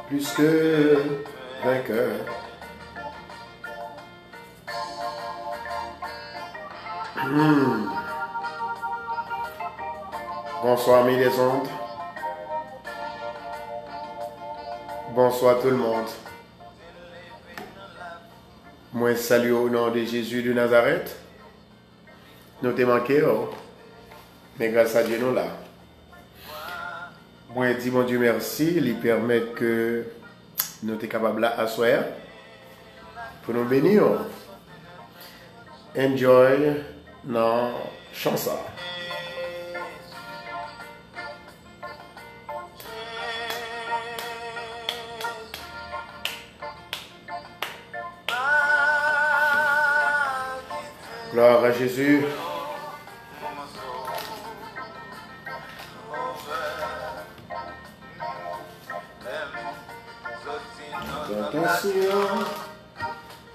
Plus que vainqueur. Bonsoir amis des ondes. Bonsoir tout le monde. Moi salue au nom de Jésus de Nazareth. Nous t'ai manqué, mais grâce à Dieu nous là. Moi dis mon Dieu merci, il permet que nous sommes capables d'asseoir pour nous bénir. Enjoy dans chanson. Gloire à Jésus.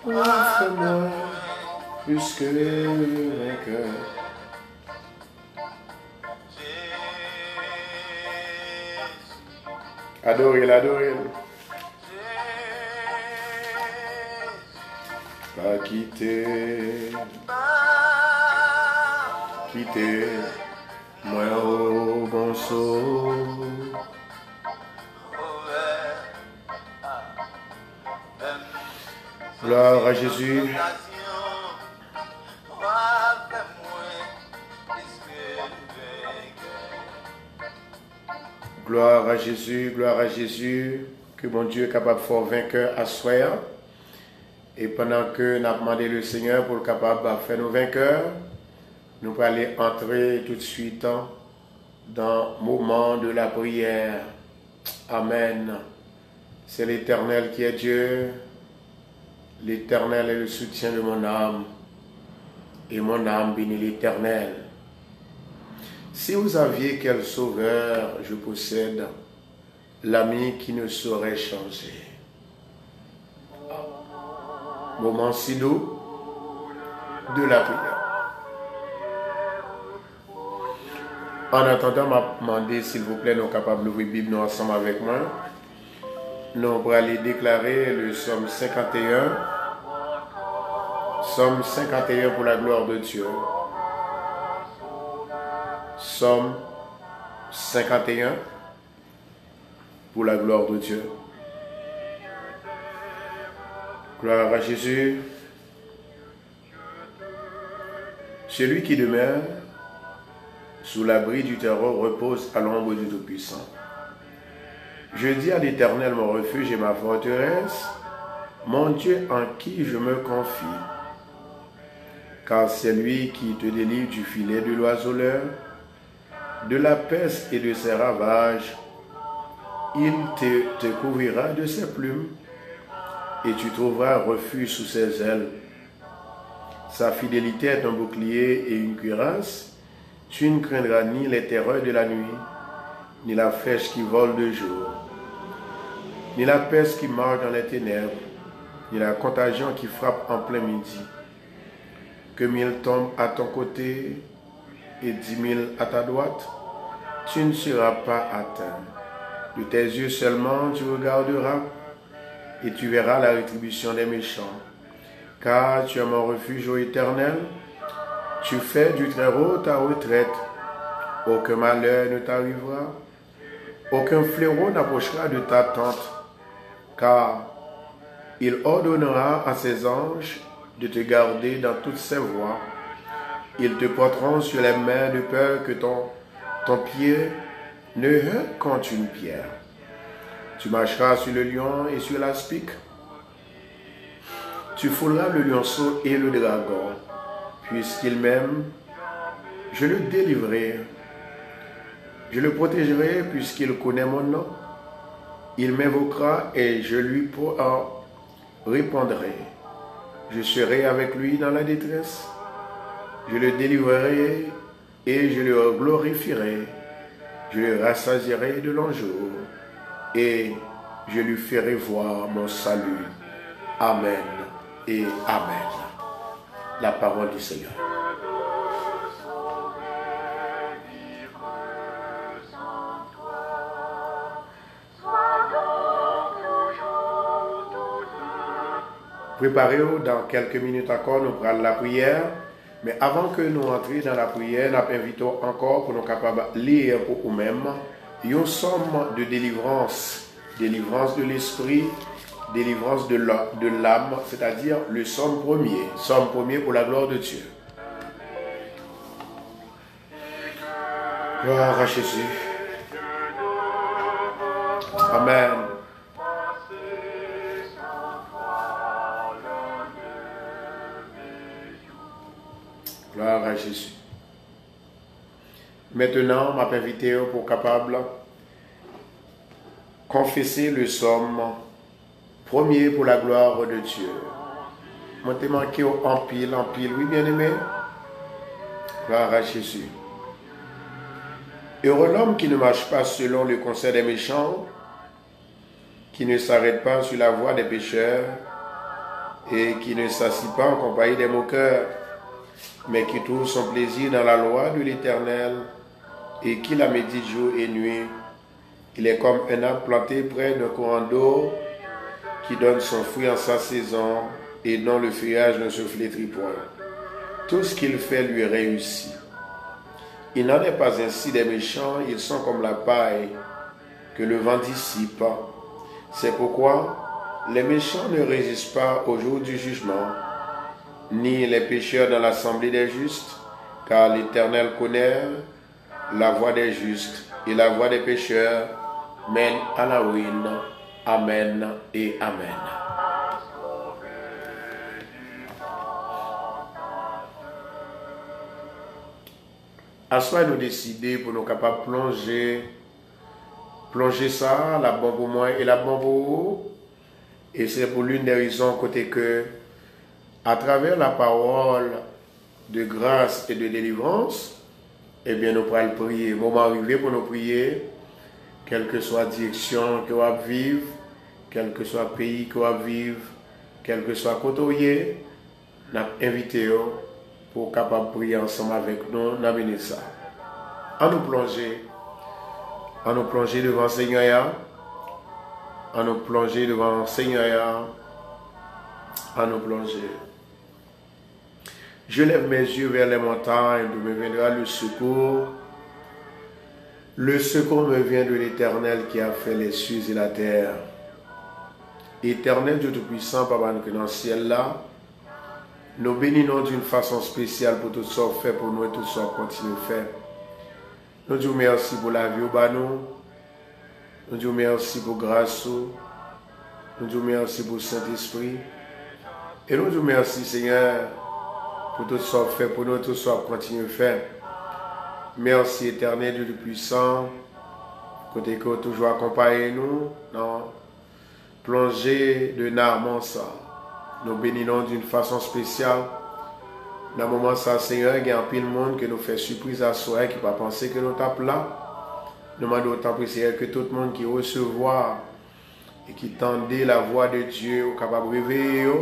Offre-moi plus que vainqueur. Adorez-le, adorez-le. Pas quitter, moi au bon saut. Gloire à Jésus. Gloire à Jésus, gloire à Jésus, que mon Dieu est capable de faire vainqueur à soi. Et pendant que nous avons demandé le Seigneur pour le capable de faire nos vainqueurs, nous allons aller entrer tout de suite dans le moment de la prière. Amen. C'est l'Éternel qui est Dieu. L'Éternel est le soutien de mon âme. Et mon âme bénit l'Éternel. Si vous aviez quel sauveur je possède, l'ami qui ne saurait changer. Moment si doux de la prière. En attendant, m'a demandé s'il vous plaît, nous sommes capables d'ouvrir la Bible nous ensemble avec moi. Nous allons aller déclarer le psaume 51. Psaume 51 pour la gloire de Dieu. Psaume 51 pour la gloire de Dieu. Gloire à Jésus. Celui qui demeure sous l'abri du terreau repose à l'ombre du Tout-Puissant. Je dis à l'Éternel mon refuge et ma forteresse, mon Dieu en qui je me confie. Car c'est lui qui te délivre du filet de l'oiseleur, de la peste et de ses ravages. Il te couvrira de ses plumes et tu trouveras refuge sous ses ailes. Sa fidélité est un bouclier et une cuirasse. Tu ne craindras ni les terreurs de la nuit, ni la flèche qui vole de jour, ni la peste qui marche dans les ténèbres, ni la contagion qui frappe en plein midi. Que 1000 tombent à ton côté et 10 000 à ta droite, tu ne seras pas atteint. De tes yeux seulement tu regarderas et tu verras la rétribution des méchants. Car tu es mon refuge, ô Éternel, tu fais du Très-Haut ta retraite. Aucun malheur ne t'arrivera, aucun fléau n'approchera de ta tente, car il ordonnera à ses anges de te garder dans toutes ses voies. Ils te porteront sur les mains de peur que ton pied ne heurte contre une pierre. Tu marcheras sur le lion et sur l'aspic. Tu fouleras le lionceau et le dragon. Puisqu'il m'aime, je le délivrerai. Je le protégerai puisqu'il connaît mon nom. Il m'invoquera et je lui répondrai. Je serai avec lui dans la détresse. Je le délivrerai et je le glorifierai. Je le rassasierai de longs jours et je lui ferai voir mon salut. Amen et Amen. La parole du Seigneur. Préparez-vous dans quelques minutes encore, nous prenons la prière. Mais avant que nous entrions dans la prière, nous invitons encore pour nous capables de lire pour nous-mêmes une somme de délivrance. Délivrance de l'esprit, délivrance de l'âme, c'est-à-dire le somme premier pour la gloire de Dieu. Gloire à Jésus. Amen. Gloire à Jésus. Maintenant, je m'invite pour capable confesser le somme premier pour la gloire de Dieu. Je t'ai manqué en pile, oui bien aimé. Gloire à Jésus. Heureux l'homme qui ne marche pas selon le conseil des méchants, qui ne s'arrête pas sur la voie des pécheurs et qui ne s'assied pas en compagnie des moqueurs, mais qui trouve son plaisir dans la loi de l'Éternel et qui la médite jour et nuit. Il est comme un arbre planté près d'un courant d'eau qui donne son fruit en sa saison et dont le feuillage ne se flétrit point. Tout ce qu'il fait lui réussit. Il n'en est pas ainsi des méchants, ils sont comme la paille que le vent dissipe. C'est pourquoi les méchants ne résistent pas au jour du jugement, ni les pécheurs dans l'assemblée des justes, car l'Éternel connaît la voie des justes et la voie des pécheurs mène à la ruine. Amen et Amen. À soi, nous décider pour nous capables de plonger ça, la bombe pour moi et la bombe pour vous. Et c'est pour l'une des raisons côté que, à travers la parole de grâce et de délivrance, eh bien, nous pourrons prier. Moment arrivé pour nous prier, quelle que soit la direction que vous vivre, quel que soit le pays que vous vivre, quel que soit le côté, nous invité pour capable prier ensemble avec nous, nous avons ça. En nous plonger devant le Seigneur, en nous plonger devant le Seigneur, en nous plonger. Je lève mes yeux vers les montagnes, d'où me viendra le secours. Le secours me vient de l'Éternel qui a fait les cieux et la terre. Éternel Dieu Tout-Puissant, Papa, nous dans le ciel là, nous bénissons d'une façon spéciale pour tout ce qu'on fait pour nous et tout ce qu'on continue de faire. Nous disons merci pour la vie au bas nous. Nous disons merci pour grâce. Nous disons merci pour le Saint-Esprit. Et nous disons merci, Seigneur, pour tout ce que fait pour nous, tout ce que continue à faire. Merci, éternel Dieu puissant, côté que toujours accompagné nous dans plongée de Narmans. Nous bénissons d'une façon spéciale. Dans le moment ça, Seigneur, il y a un pile de monde qui nous fait surprise à soi, qui ne pas penser que nous tapons là. Nous demandons autant, Seigneur, que tout le monde qui recevoir et qui tendait la voix de Dieu, est capable de réveiller,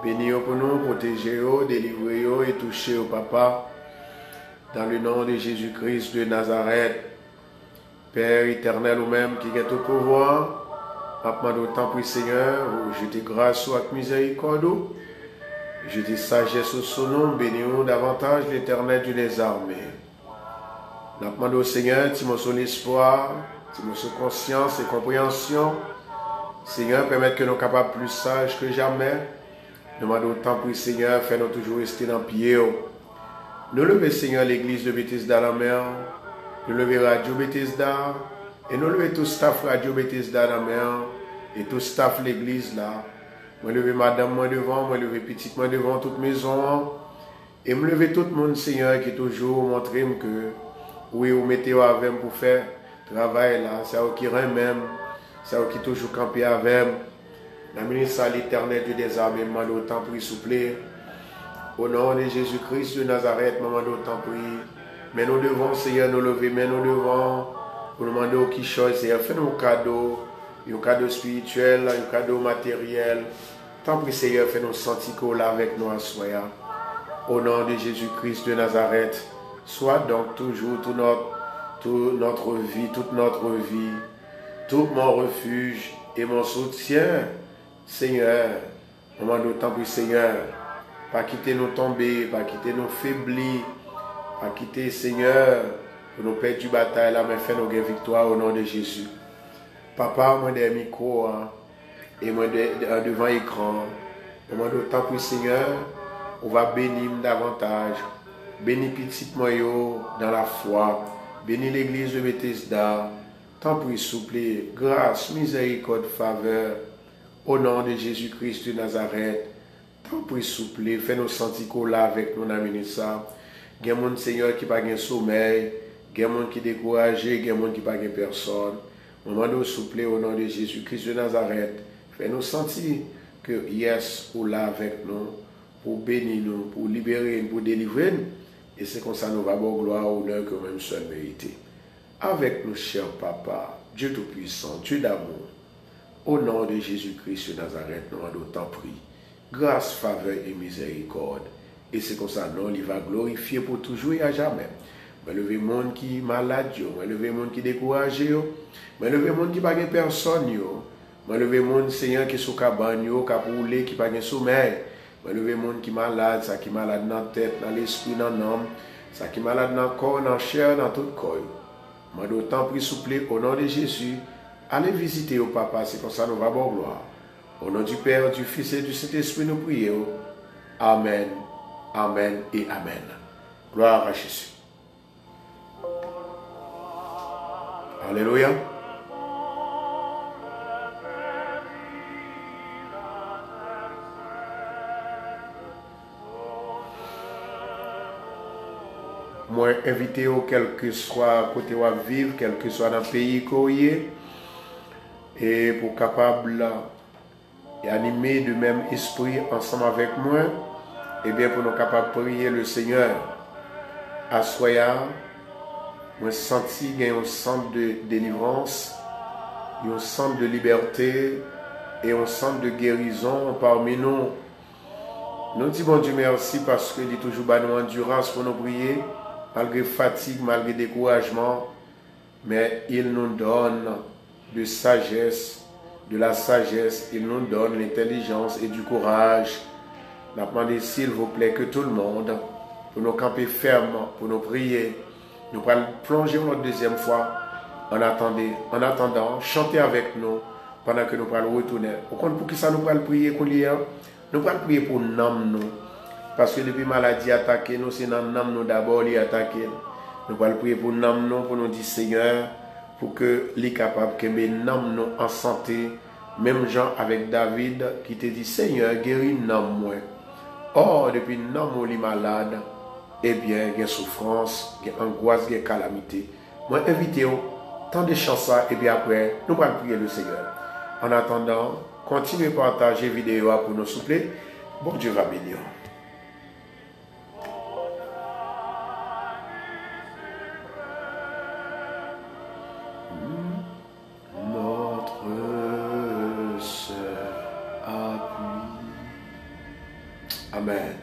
bénir pour nous, protéger, délivrer et toucher au Papa. Dans le nom de Jésus-Christ de Nazareth, Père éternel ou même qui a tout pouvoir, je demande autant pour Seigneur, je te grâce avec miséricorde. Je dis sagesse au son nom, bénis-nous davantage l'Éternel Dieu des armées. Nous demandons au Seigneur, tu m'as son espoir, tu m'as son conscience et compréhension. Seigneur, permette que nous soyons capables plus sages que jamais. Nous demandons autant pour Seigneur, fais-nous toujours rester dans le pied. Nous levons Seigneur l'église de Bethesda la mer. Nous levons Radio Bethesda. Et nous levons tout staff Radio Bethesda la mer. Et tout staff l'église là. Moi lever madame moi devant, moi lever petite moi devant toute maison. Et me lever tout le monde, Seigneur, qui toujours montre que oui, vous mettez avec pour faire travail là, c'est eux qui même, c'est eux qui toujours camper avec. La ministre à l'Éternel Dieu des armées, demande autant pour souffler. Au nom de Jésus-Christ de Nazareth, demande autant pour. Mais nous devons, Seigneur, nous lever, mais nous devons pour demander au qui chose, Seigneur, fais-nous un cadeau spirituel, un cadeau matériel. Tant pis, Seigneur, fais-nous sentir qu'on là avec nous à soi. Au nom de Jésus-Christ de Nazareth, sois donc toujours toute notre vie, tout mon refuge et mon soutien, Seigneur. Au moment d'autant plus, Seigneur, pas quitter nous tomber, pas quitter nous faiblir, pas quitter, Seigneur, pour nous perdre du bataille là, mais fais nos victoires au nom de Jésus. Papa, moi des micros et moi devant l'écran, au moment d'autant plus, Seigneur, on va bénir davantage. Bénis petit moyo dans la foi. Bénis l'église de Bethesda. Tant pis, souple, grâce, miséricorde, faveur. Au nom de Jésus-Christ de Nazareth. Tant pis, souple, fais-nous sentir qu'on là avec nous dans le ça. Il y a des gens, Seigneur, qui n'ont pas de sommeil. Il y a des gens qui sont découragés. Il y a des gens qui n'ont pas de personne. Au moment de souple, au nom de Jésus-Christ de Nazareth. Fais-nous sentir que yes, ou là avec nous. Pour bénir nous, pour libérer nous, pour délivrer nous. Et c'est comme ça nous va avoir gloire, honneur que même seul mérité. Avec nous, cher Papa, Dieu Tout-Puissant, Dieu d'amour, au nom de Jésus-Christ de Nazareth, nous avons autant pris. Grâce, faveur et miséricorde. Et c'est comme ça, nous, il va glorifier pour toujours et à jamais. Mais lever le monde qui est malade, mais lever le monde qui est découragé, mais lever le monde qui n'a pas de personne, mais lever le monde, Seigneur, qui est sous cabane, qui a roulé, qui n'a pas de sommeil. Mais lever le monde qui est malade, ça qui est malade dans la tête, dans l'esprit, dans l'âme, ça qui est malade dans le corps, dans la chair, dans tout le corps. Moi, d'autant plus souple, au nom de Jésus, allez visiter au Papa, c'est comme ça nous va avoir gloire. Au nom du Père, du Fils et du Saint-Esprit, nous prions. Amen, Amen et Amen. Gloire à Jésus. Alléluia. Moi, invité au quel que soit côté où vivre, quel que soit dans le pays où et pour capable et animer de même esprit ensemble avec moi, et bien pour nous capables de prier le Seigneur. À Soya, moi senti qu'il y a un centre de délivrance, un centre de liberté et un centre de guérison parmi nous. Nous disons bon Dieu merci parce qu'il est toujours nous endurance pour nous prier. Malgré fatigue, malgré découragement, mais il nous donne de sagesse, de la sagesse, il nous donne l'intelligence et du courage. Nous demandons s'il vous plaît que tout le monde, pour nous camper ferme, pour nous prier, nous allons plonger une deuxième fois, en attendant, chanter avec nous, pendant que nous allons retourner. Pour qui ça nous allons prier, nous allons prier pour nous. Parce que depuis maladie attaquée, nous c'est dans nous d'abord les attaquer. Nous allons prier pour nous, pour nous dire Seigneur, pour que les capables que nous en santé, même gens avec David qui te dit Seigneur, guéris nous. Or, depuis nous les malades, eh bien, il y a souffrance, il y a angoisse, il y a calamité. Moi, invitez-vous, tant de chansons, et puis après, nous allons prier le Seigneur. En attendant, continuez à partager la vidéo pour nous souffler. Bon Dieu va bénir. Notre seul appui. Amen.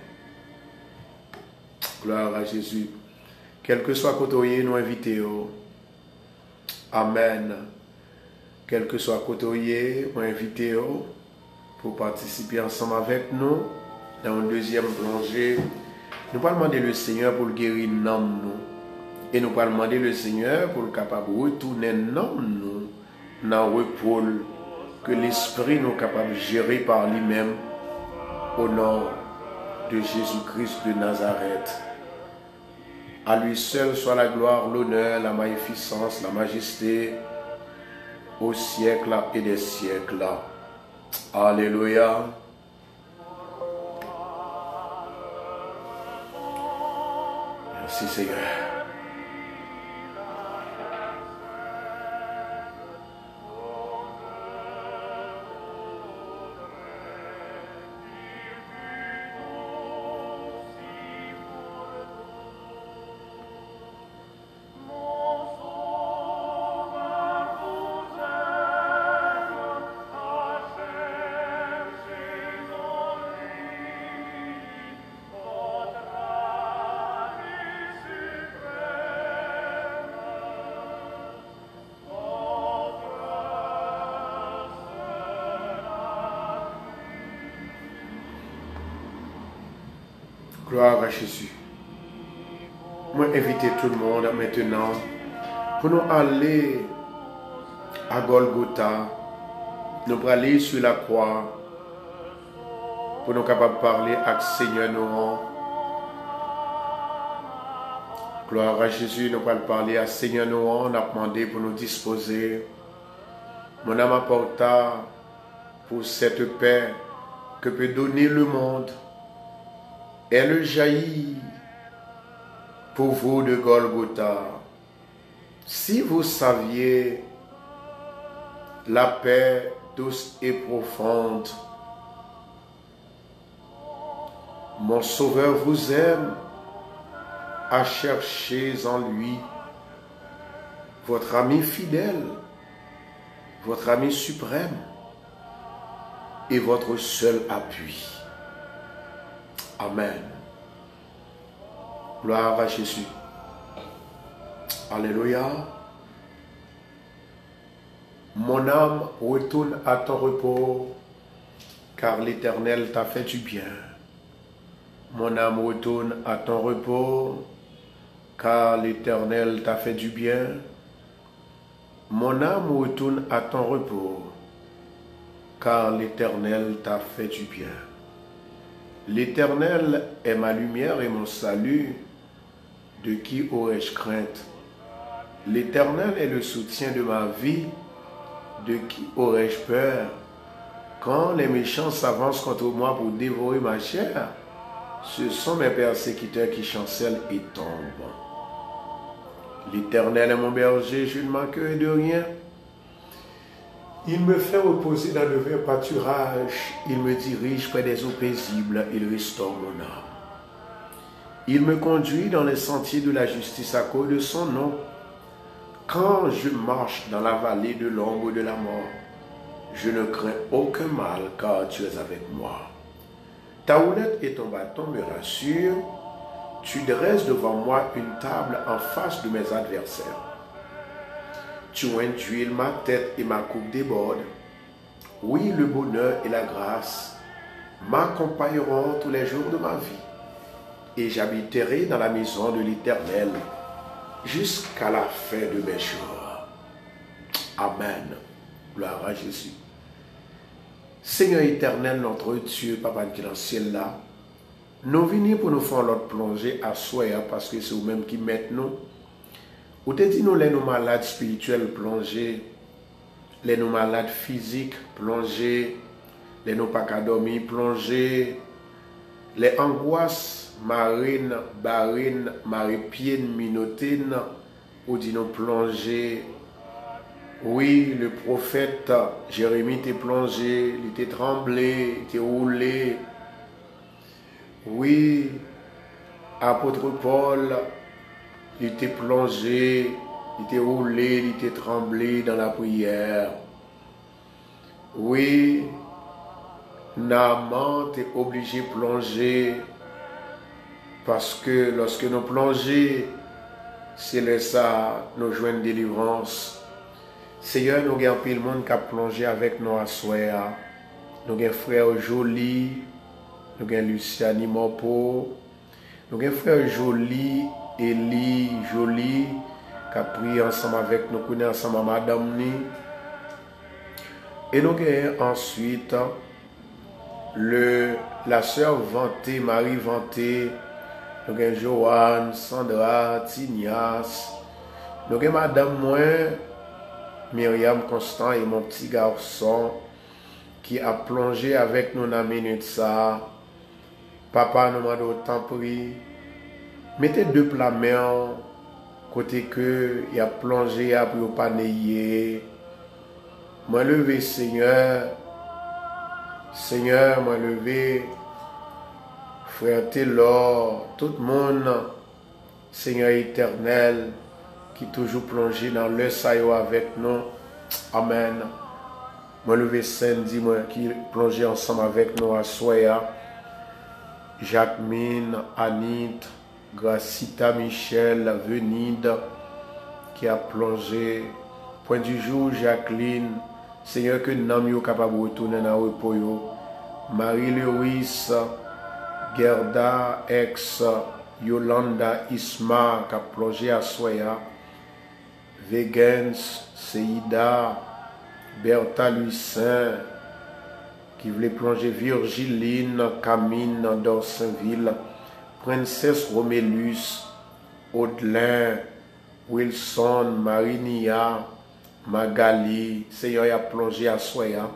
Gloire à Jésus. Quel que soit côté, nous invitons. Amen. Quel que soit côté, nous invitons pour participer ensemble avec nous dans une deuxième plongée. Nous allons demander le Seigneur pour le guérir nous. Et nous allons demander le Seigneur pour le capable de retourner nous dans le repos que l'Esprit nous capable de gérer par lui-même au nom de Jésus-Christ de Nazareth. À lui seul soit la gloire, l'honneur, la magnificence, la majesté au siècle et des siècles. Alléluia. Merci Seigneur. Gloire à Jésus. Moi, inviter tout le monde maintenant pour nous aller à Golgotha, nous pour aller sur la croix, pour nous capables de parler avec Seigneur nous. Gloire à Jésus, nous allons parler à Seigneur nous, on a demandé pour nous disposer. Mon âme apporta pour cette paix que peut donner le monde. Elle jaillit pour vous de Golgotha. Si vous saviez la paix douce et profonde, mon Sauveur vous aime, à chercher en lui votre ami fidèle, votre ami suprême et votre seul appui. Amen. Gloire à Jésus. Alléluia. Mon âme retourne à ton repos, car l'Éternel t'a fait du bien. Mon âme retourne à ton repos, car l'Éternel t'a fait du bien. Mon âme retourne à ton repos, car l'Éternel t'a fait du bien. L'Éternel est ma lumière et mon salut, de qui aurais-je crainte? L'Éternel est le soutien de ma vie, de qui aurais-je peur? Quand les méchants s'avancent contre moi pour dévorer ma chair, ce sont mes persécuteurs qui chancellent et tombent. L'Éternel est mon berger, je ne manquerai de rien. Il me fait reposer dans de verts pâturages, il me dirige près des eaux paisibles, il restaure mon âme. Il me conduit dans les sentiers de la justice à cause de son nom. Quand je marche dans la vallée de l'ombre de la mort, je ne crains aucun mal, car tu es avec moi. Ta houlette et ton bâton me rassurent. Tu dresses devant moi une table en face de mes adversaires. Tu induis ma tête et ma coupe déborde. Oui, le bonheur et la grâce m'accompagneront tous les jours de ma vie. Et j'habiterai dans la maison de l'Éternel jusqu'à la fin de mes jours. Amen. Gloire à Jésus. Seigneur éternel, notre Dieu, Papa qui est dans le ciel là, nous venons pour nous faire notre plongée à soi parce que c'est vous-même qui mettez nous Ou te dit nous les nous malades spirituels plongés, les nous malades physiques plongés, les nous pas qu'à dormir plongés, les angoisses marines, barines, maripiennes, minotines, ou dit nous plongés. Oui, le prophète Jérémie était plongé, il était tremblé, il était roulé. Oui, apôtre Paul, il était plongé, il était roulé, il était tremblé dans la prière. Oui, Naaman était obligé de plonger parce que lorsque nous plongeons, c'est là ça nous joignons délivrance. Seigneur, nous avons pile monde qui a plongé avec nous à soir. Nous avons frère Jolie, nous avons Luciani Mopo, nous avons frère Jolie, Eli Jolie, qui a prié ensemble avec nous, connaît ensemble avec Madame Ni. Et nous avons ensuite la sœur Vantée, Marie Vantée, nous avons Joanne, Sandra, Tignas, nous avons Madame Moins, Myriam Constant et mon petit garçon qui a plongé avec nous dans la minute ça. Papa nous m'a autant pris. Mettez deux plats mains côté que il a plongé après au panier. Moi levé Seigneur. Seigneur, moi levé frère Taylor, tout le monde, Seigneur éternel, qui toujours plongé dans le saillot avec nous. Amen. Moi levé Sandy, moi qui plongé ensemble avec nous à Soya. Jacqueline, Anit, Gracita, Michel, Venide, qui a plongé. Point du jour, Jacqueline, Seigneur, que nous sommes capables de retourner dans le repos. Marie-Louise, Gerda, Ex, Yolanda, Isma, qui a plongé à Soya. Vegens, Seida, Bertha Lucin, qui voulait plonger Virgiline, Camille, Dorsainville, Princesse Romélus, Audelin, Wilson, Marinia, Magali, Seigneur a plongé à Soya.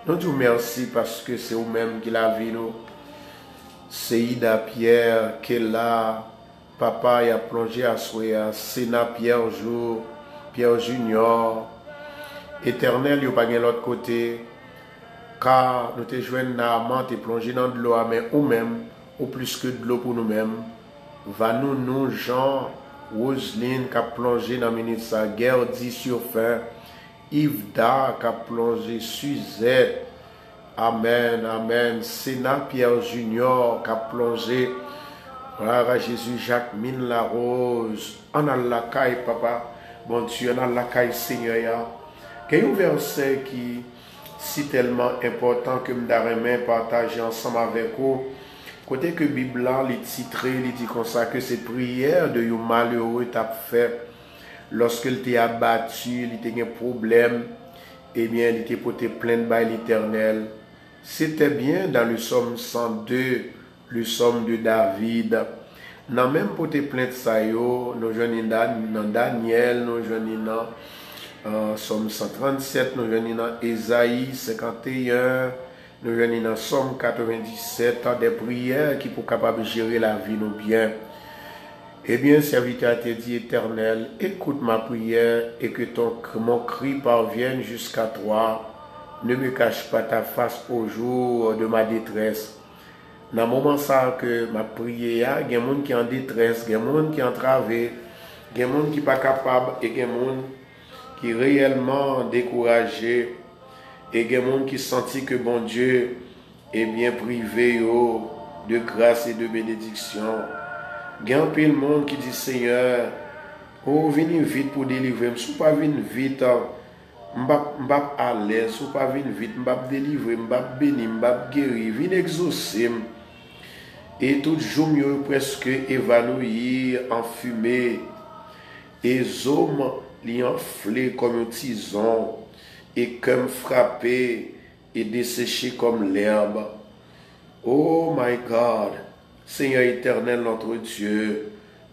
Nous disons merci parce que c'est vous-même qui l'a vu nous. Seida Pierre, Kella, Papa a plongé à Soya, Sénat Pierre Jour, Pierre Junior, Éternel, il n'y a pas de l'autre côté. Car nous te joignons Naaman, te plongé dans de l'eau, mais ou même, ou plus que de l'eau pour nous-mêmes. Va nous, Jean, Roselyne, qui a plongé dans la minute sa guerre, dit sur fin. Yves-Da, qui a plongé, Suzette. Amen, amen. Sénat Pierre Junior, qui a plongé. Voilà, Jésus, Jacques, Mine la Rose. En a la caille, papa. Bon Dieu, en a la caille, Seigneur. Quel est un verset qui si tellement important que nous devons partager ensemble avec vous. Côté que la Bible est titré, il dit comme ça que c'est prière de un malheureux t'a fait lorsqu'il t'est abattu, il était un problème, eh bien il était porté plainte par l'Éternel. C'était bien dans le psaume 102, le psaume de David. Dans même porté plainte ça yo, nous joignons dans Daniel, nous joignons dans Somme 137, nous venons dans Ésaïe 51, nous venons dans Somme 97, des prières qui sont capables de gérer la vie nous bien. Eh bien, serviteur te dit éternel, écoute ma prière et que mon cri parvienne jusqu'à toi. Ne me cache pas ta face au jour de ma détresse. Dans le moment ça que ma prière, il y a des gens qui sont en détresse, il y a des gens qui sont entravés, il y a des gens qui ne sont pas capables et il y a des gens qui est réellement découragé et des gens qui sentent que bon Dieu est bien privé de grâce et de bénédiction. Il y a un peu de monde qui dit Seigneur, oh venez vite pour délivrer. Si vous ne venez pas vite, je ne suis pas à l'aise. Si vous ne venez pas vite, je ne vais pas délivrer, je ne vais pas bénir, je ne vais pas guérir. Venez exaucer. Et tout jour, mieux presque évanoui, enfumé. Et les hommes li enflé comme un tison, et comme frappé et desséché comme l'herbe. Oh my God, Seigneur éternel notre Dieu,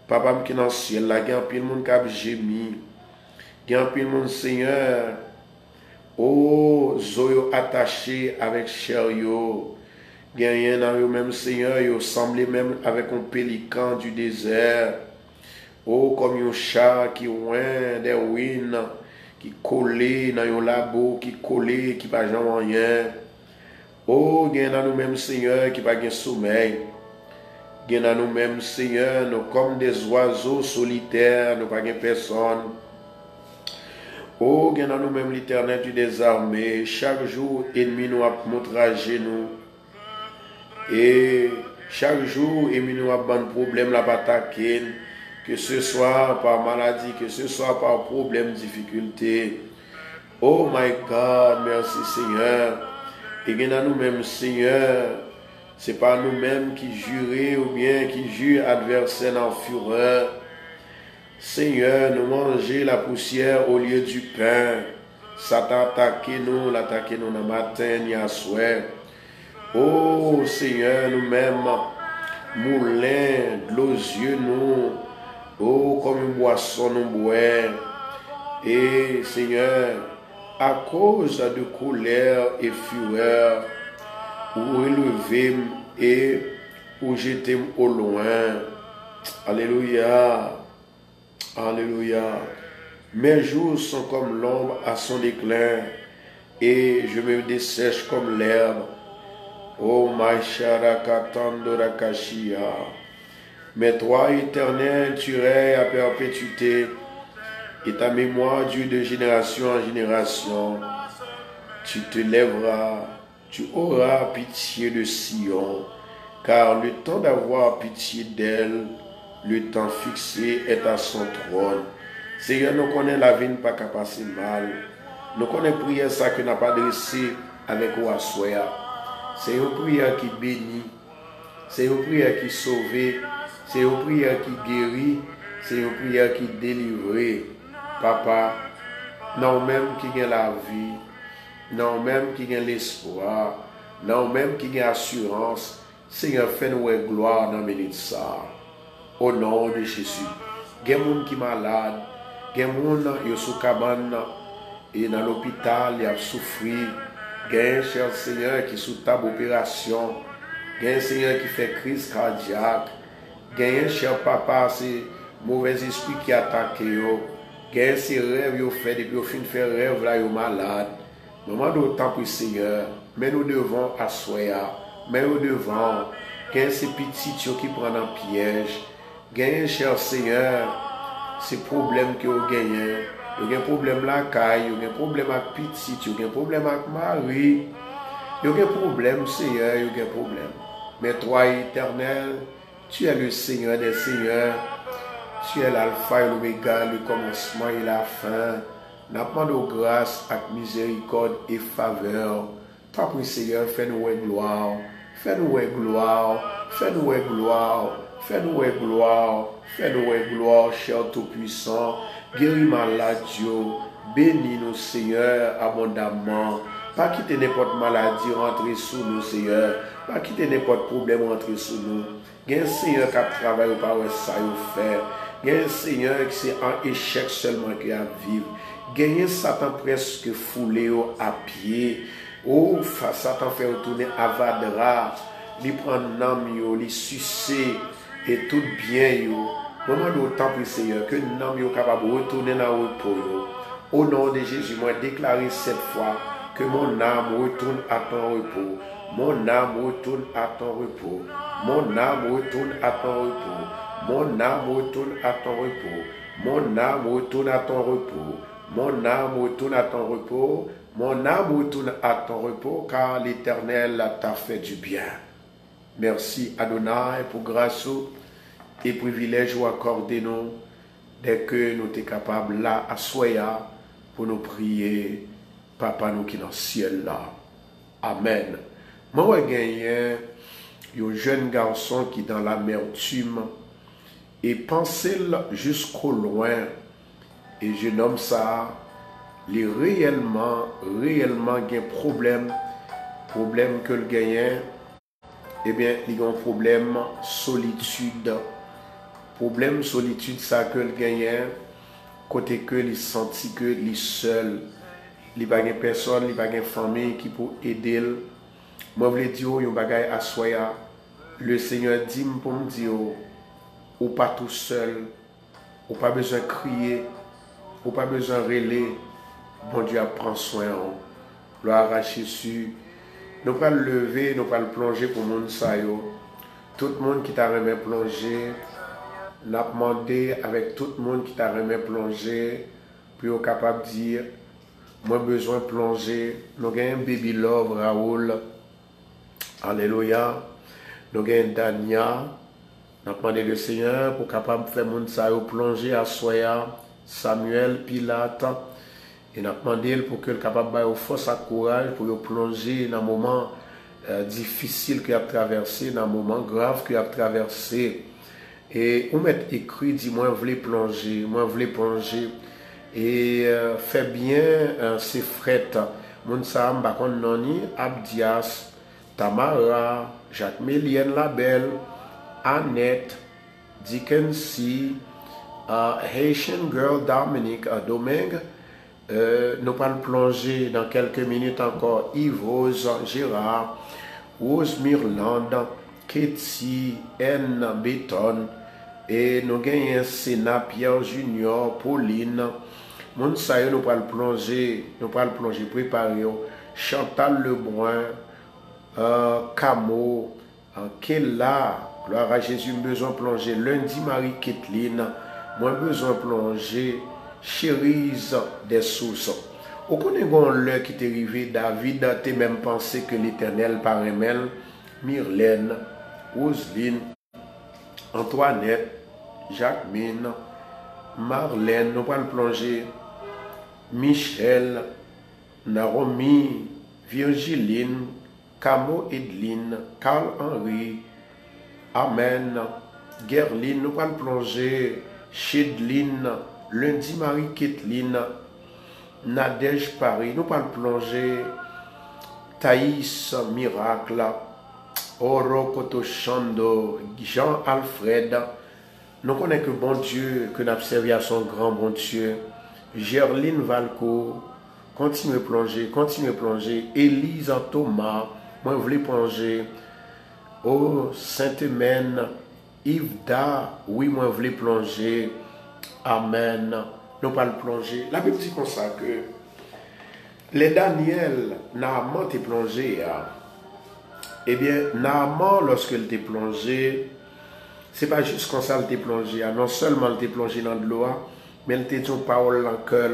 Papa qui dans le ciel, là, il y a un pile monde qui a gémi. Il y a un pile monde, Seigneur. Oh, zoyo attaché avec chair yo. Il y a un dans eux même, Seigneur, yo semblé même avec un pélican du désert. Oh, comme un chat qui oint des ruines, qui collé dans un labo, qui collé, qui pas jamais rien. Oh, il y a dans nous-mêmes, Seigneur, qui pas de sommeil. Il y a dans nous-mêmes, Seigneur, nous comme des oiseaux solitaires, nous pas de personne. Oh, il y a dans nous-mêmes, l'Éternel du désarmé. Chaque jour, ennemi nous a montré à genoux. Et chaque jour, ennemi nous a bon problème, la attaquer. Que ce soit par maladie, que ce soit par problème, difficulté. Oh my God, merci Seigneur. Et bien nous-mêmes, Seigneur, ce n'est pas nous-mêmes qui jurons ou bien qui jurent adversaire en fureur. Seigneur, nous manger la poussière au lieu du pain. Satan attaque nous dans le matin ni à soir. Oh Seigneur, nous-mêmes, moulins, de l'eau yeux nous. Oh, comme une boisson nous boire. Et Seigneur, à cause de colère et fureur, ou élever et ou jeter au loin. Alléluia. Alléluia. Mes jours sont comme l'ombre à son déclin, et je me dessèche comme l'herbe. Oh, Maïcharakatandorakashi. Mais toi, Éternel, tu règnes à perpétuité, et ta mémoire dure de génération en génération. Tu te lèveras, tu auras pitié de Sion, car le temps d'avoir pitié d'elle, le temps fixé est à son trône. Seigneur, nous connaissons la vie pas qu'à passer mal. Nous connaissons la prière ça que n'a pas dressé avec Ouassoya. C'est une prière qui bénit, c'est une prière qui sauve. C'est une prière qui guérit, c'est une prière qui délivre. Papa, non même qui gagne la vie, non même qui gagne l'espoir, non même qui gagne assurance, Seigneur, fais-nous gloire dans minute ça. Au nom de Jésus. Il y a des gens qui sont malades, il y a des gens qui sont sous cabane et dans l'hôpital, ils ont souffert. Il y a un cher Seigneur qui est sous table d'opération, il y a un Seigneur qui fait crise cardiaque. Gagner cher papa, c'est mauvais esprit qui attaque yo. Gagner ces rêves yo fait depuis au fin de faire rêve là yo malade. Moment d'autant pour Seigneur, mais nous devons assoyer, mais nous devons gagner ces petits qui prennent un piège. Gagner cher Seigneur, ces problèmes que vous gagnez, vous avez un problème là caille, vous avez un problème avec petit, vous avez un problème avec Marie, vous avez un problème Seigneur, vous avez un problème. Mais toi Éternel, tu es le Seigneur des Seigneurs. Tu es l'alpha et l'oméga, le commencement et la fin. Nous demandons grâce, avec miséricorde et faveur. Toi, pour Seigneur, fais-nous gloire. Fais-nous gloire. Fais-nous gloire. Fais-nous gloire. Fais-nous gloire, cher Tout-Puissant. Guéris malade, Dieu. Bénis-nous, Seigneur, abondamment. Pas quitter n'importe maladie rentrer sous nous, Seigneur. Pas quitter n'importe problème rentrer sous nous. Il y a un Seigneur qui travaille par ça, il fait. Il y a un Seigneur qui c'est un échec seulement qui a vivre. Il y a un Satan presque foulé à pied. Oh, Satan fait retourner à Vadra. Il prend l'âme, il suce et tout bien. Moment d'autant pour Seigneur que l'âme est capable de retourner dans le repos. Au nom de Jésus, moi déclaré cette fois que mon âme retourne à ton repos. Mon âme retourne à ton repos. Mon âme retourne à ton repos. Mon âme retourne à ton repos. Mon âme retourne à ton repos. Mon âme retourne à ton repos. Mon âme retourne à ton repos, car l'Éternel t'a fait du bien. Merci Adonai pour grâce et privilège ou accordé nous dès que nous sommes capables là à soya pour nous prier, Papa nous qui est dans le ciel là. Amen. Moi, j'ai gagné un jeune garçon qui est dans l'amertume et pensait jusqu'au loin. Et je nomme ça, les réellement un problème que le gagnant, eh bien, il y a un problème solitude, problème solitude ça que le gagnant côté que il senti que il seul, il pas de personne, il pas de famille qui peut aider. Moi voulais dire un bagay à soya. Le Seigneur dit pour me dire ou pas tout seul, ou pas besoin de crier, ou pas besoin de relayer. Bon Dieu prend soin. Gloire à Jésus. Nous pas le lever, nous pas le plonger pour monde ça yo. Tout le monde qui t'a remis plonger, n'a demandé avec tout le monde qui t'a remis plonger, puis au capable de dire, moi besoin de plonger. Nous avons un baby love Raoul. Alléluia. Nous avons Dania. Nous avons demandé le Seigneur pour capable de faire monde ça yo plonger à Soya, Samuel, Pilate. Et nous avons demandé pour que le capable de force et courage pour plonger dans un moment difficile qu'il a traversé, dans un moment grave qu'il a traversé. Et on met écrit, dit moi je voulais plonger, et fait bien ses frettes. Mon sam bakon noni, Abdias, Tamara, Jacques Mélienne Labelle, Annette, Dickensi, Haitian Girl Dominique Domingue. Nous allons plonger dans quelques minutes encore Yves Rose, Gérard, Rose Mirland, Katie, N. Béton, et nous gagnons Sénat, Pierre Junior, Pauline. Mon sayo nous allons plonger, préparer. Chantal Lebrun, Camo, Kella, gloire à Jésus, besoin de plonger. Lundi, Marie-Kathleen, moi besoin de plonger. Chérise des sources. Au connaît l'heure qui t'est arrivé, David, t'es même pensé que l'Éternel par Emel, Myrlène, Roselyne, Antoinette, Jacqueline, Marlène, nous allons plonger, Michel, Naomi, Virgiline, Camo Edline, Carl-Henri, Amen, Gerline, nous allons plonger, Chedline, Lundi Marie-Kathleen, Nadège Paris, nous allons plonger, Thaïs Miracle, Oro Kotoshando, Jean-Alfred. Nous connaissons que bon Dieu, que nous avons servi à son grand bon Dieu. Gerline Valco, continuez à plonger. Élise Thomas, moi je voulais plonger. Oh Sainte-Mène, Yves Da, oui, moi je voulais plonger. Amen. Nous allons plonger. La Bible dit comme ça que les Daniel, Naaman t'est plongé. Eh bien, Naaman, lorsqu'il t'est plongé, c'est pas juste comme ça qu'il t'est plongé. Non seulement il t'est plongé dans de l'eau, mais il t'est dit une parole dans le cœur.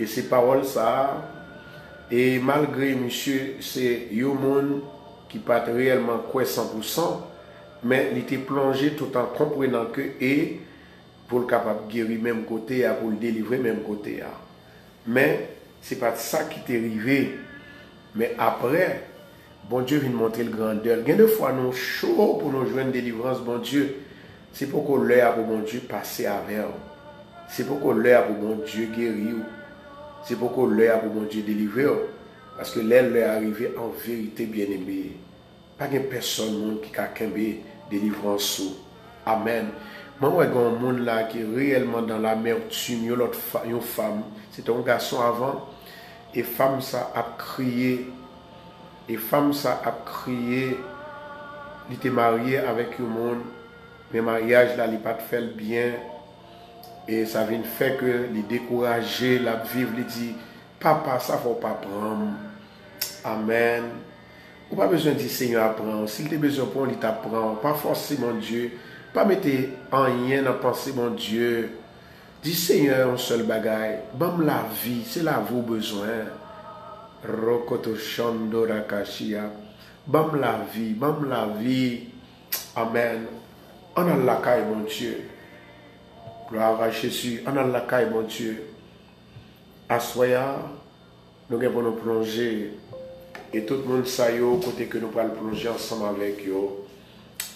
Et ces paroles, ça, et malgré, monsieur, c'est Yomun qui pas réellement quoi 100%, mais il était plongé tout en comprenant que, et pour le capable de guérir même côté, pour le délivrer même côté. Mais ce n'est pas ça qui t'est arrivé. Mais après, bon Dieu vient montrer le grandeur. Il y a des fois, nous chaud pour nous jouer une délivrance, bon Dieu. C'est pour qu'on l'ait pour bon Dieu passer avec. C'est pour qu'on l'ait pour bon Dieu guérir. C'est pour qu'on l'ait pour bon Dieu délivrer. Parce que l'aile est arrivée en vérité bien-aimé. Pas de personne qui a qu'un délivrance. Amen. Moi, il y a un monde là qui est réellement dans la l'amertume. Il y a une femme, c'était un garçon avant, et femme ça a crié. Et femme ça a crié. Il était marié avec un monde, mais mariage là, il n'a pas fait le bien. Et ça vient faire que il découragé, la vivre, il dit, papa, ça ne faut pas prendre. Amen. Ou pas besoin de dire Seigneur apprend. S'il t'a besoin de prendre, il t'apprend. Pas forcément Dieu. Pas mettre en rien dans penser mon Dieu. Dis Seigneur un seul bagaille. Bam la vie, c'est là vos besoins. Rokoto Shando Rakashia. Bam la vie. Amen. On a la caille, mon Dieu. Gloire à Jésus. On a la caille, mon Dieu. Assoya, nous allons nous plonger. Et tout le monde sait côté que nous allons plonger ensemble avec eux.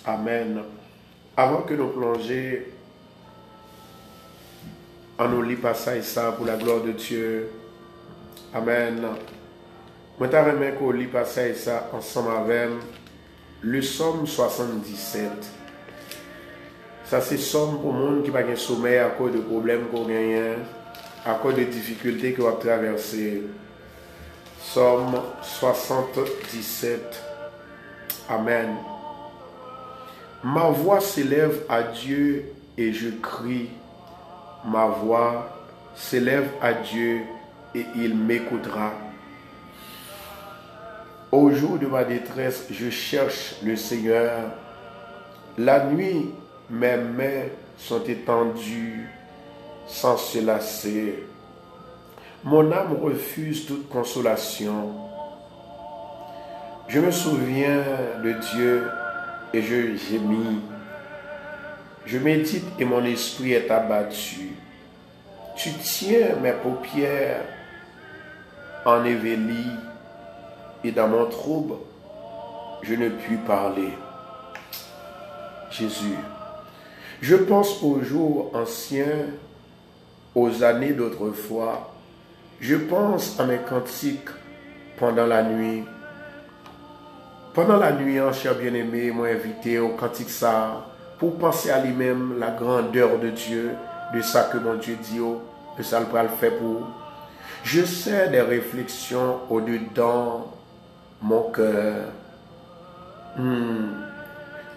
Amen. Avant que nous plongions, on nous lit passer ça pour la gloire de Dieu. Amen. Moi, je remercie qu'on lit passer ça ensemble avec le Somme 77. Ça, c'est somme pour le monde qui n'a pas de sommeil à cause de problèmes qu'on gagne, à cause de difficultés qu'on va traverser. Somme 77. Amen. Ma voix s'élève à Dieu et je crie. Ma voix s'élève à Dieu et il m'écoutera. Au jour de ma détresse, je cherche le Seigneur. La nuit, mes mains sont étendues sans se lasser. Mon âme refuse toute consolation. Je me souviens de Dieu et je gémis. Je médite et mon esprit est abattu. Tu tiens mes paupières en éveillie et dans mon trouble, je ne puis parler. Jésus, je pense aux jours anciens, aux années d'autrefois. Je pense à mes cantiques pendant la nuit. Pendant la nuit, cher bien-aimé, m'a invité au cantique ça pour penser à lui-même la grandeur de Dieu, de ça que mon Dieu dit, de ça le fait pour. Je sais des réflexions au-dedans mon cœur.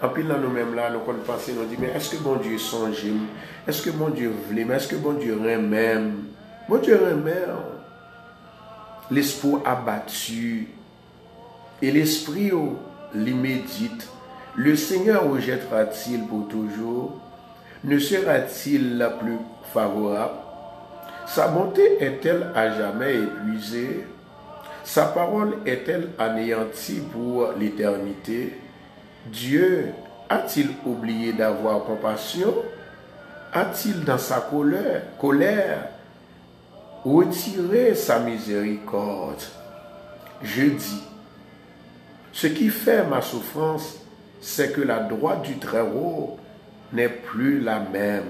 En plus, là, nous-mêmes, là, nous pensons, nous disons, mais est-ce que mon Dieu songe? Est-ce que mon Dieu voulait? Mais est-ce que mon Dieu remet? Mon Dieu remet. L'esprit abattu. Et l'esprit l'immédite. Le Seigneur rejettera-t-il pour toujours? Ne sera-t-il la plus favorable? Sa bonté est-elle à jamais épuisée? Sa parole est-elle anéantie pour l'éternité? Dieu a-t-il oublié d'avoir compassion? A-t-il dans sa colère retiré sa miséricorde? Je dis, ce qui fait ma souffrance, c'est que la droite du Très-Haut n'est plus la même.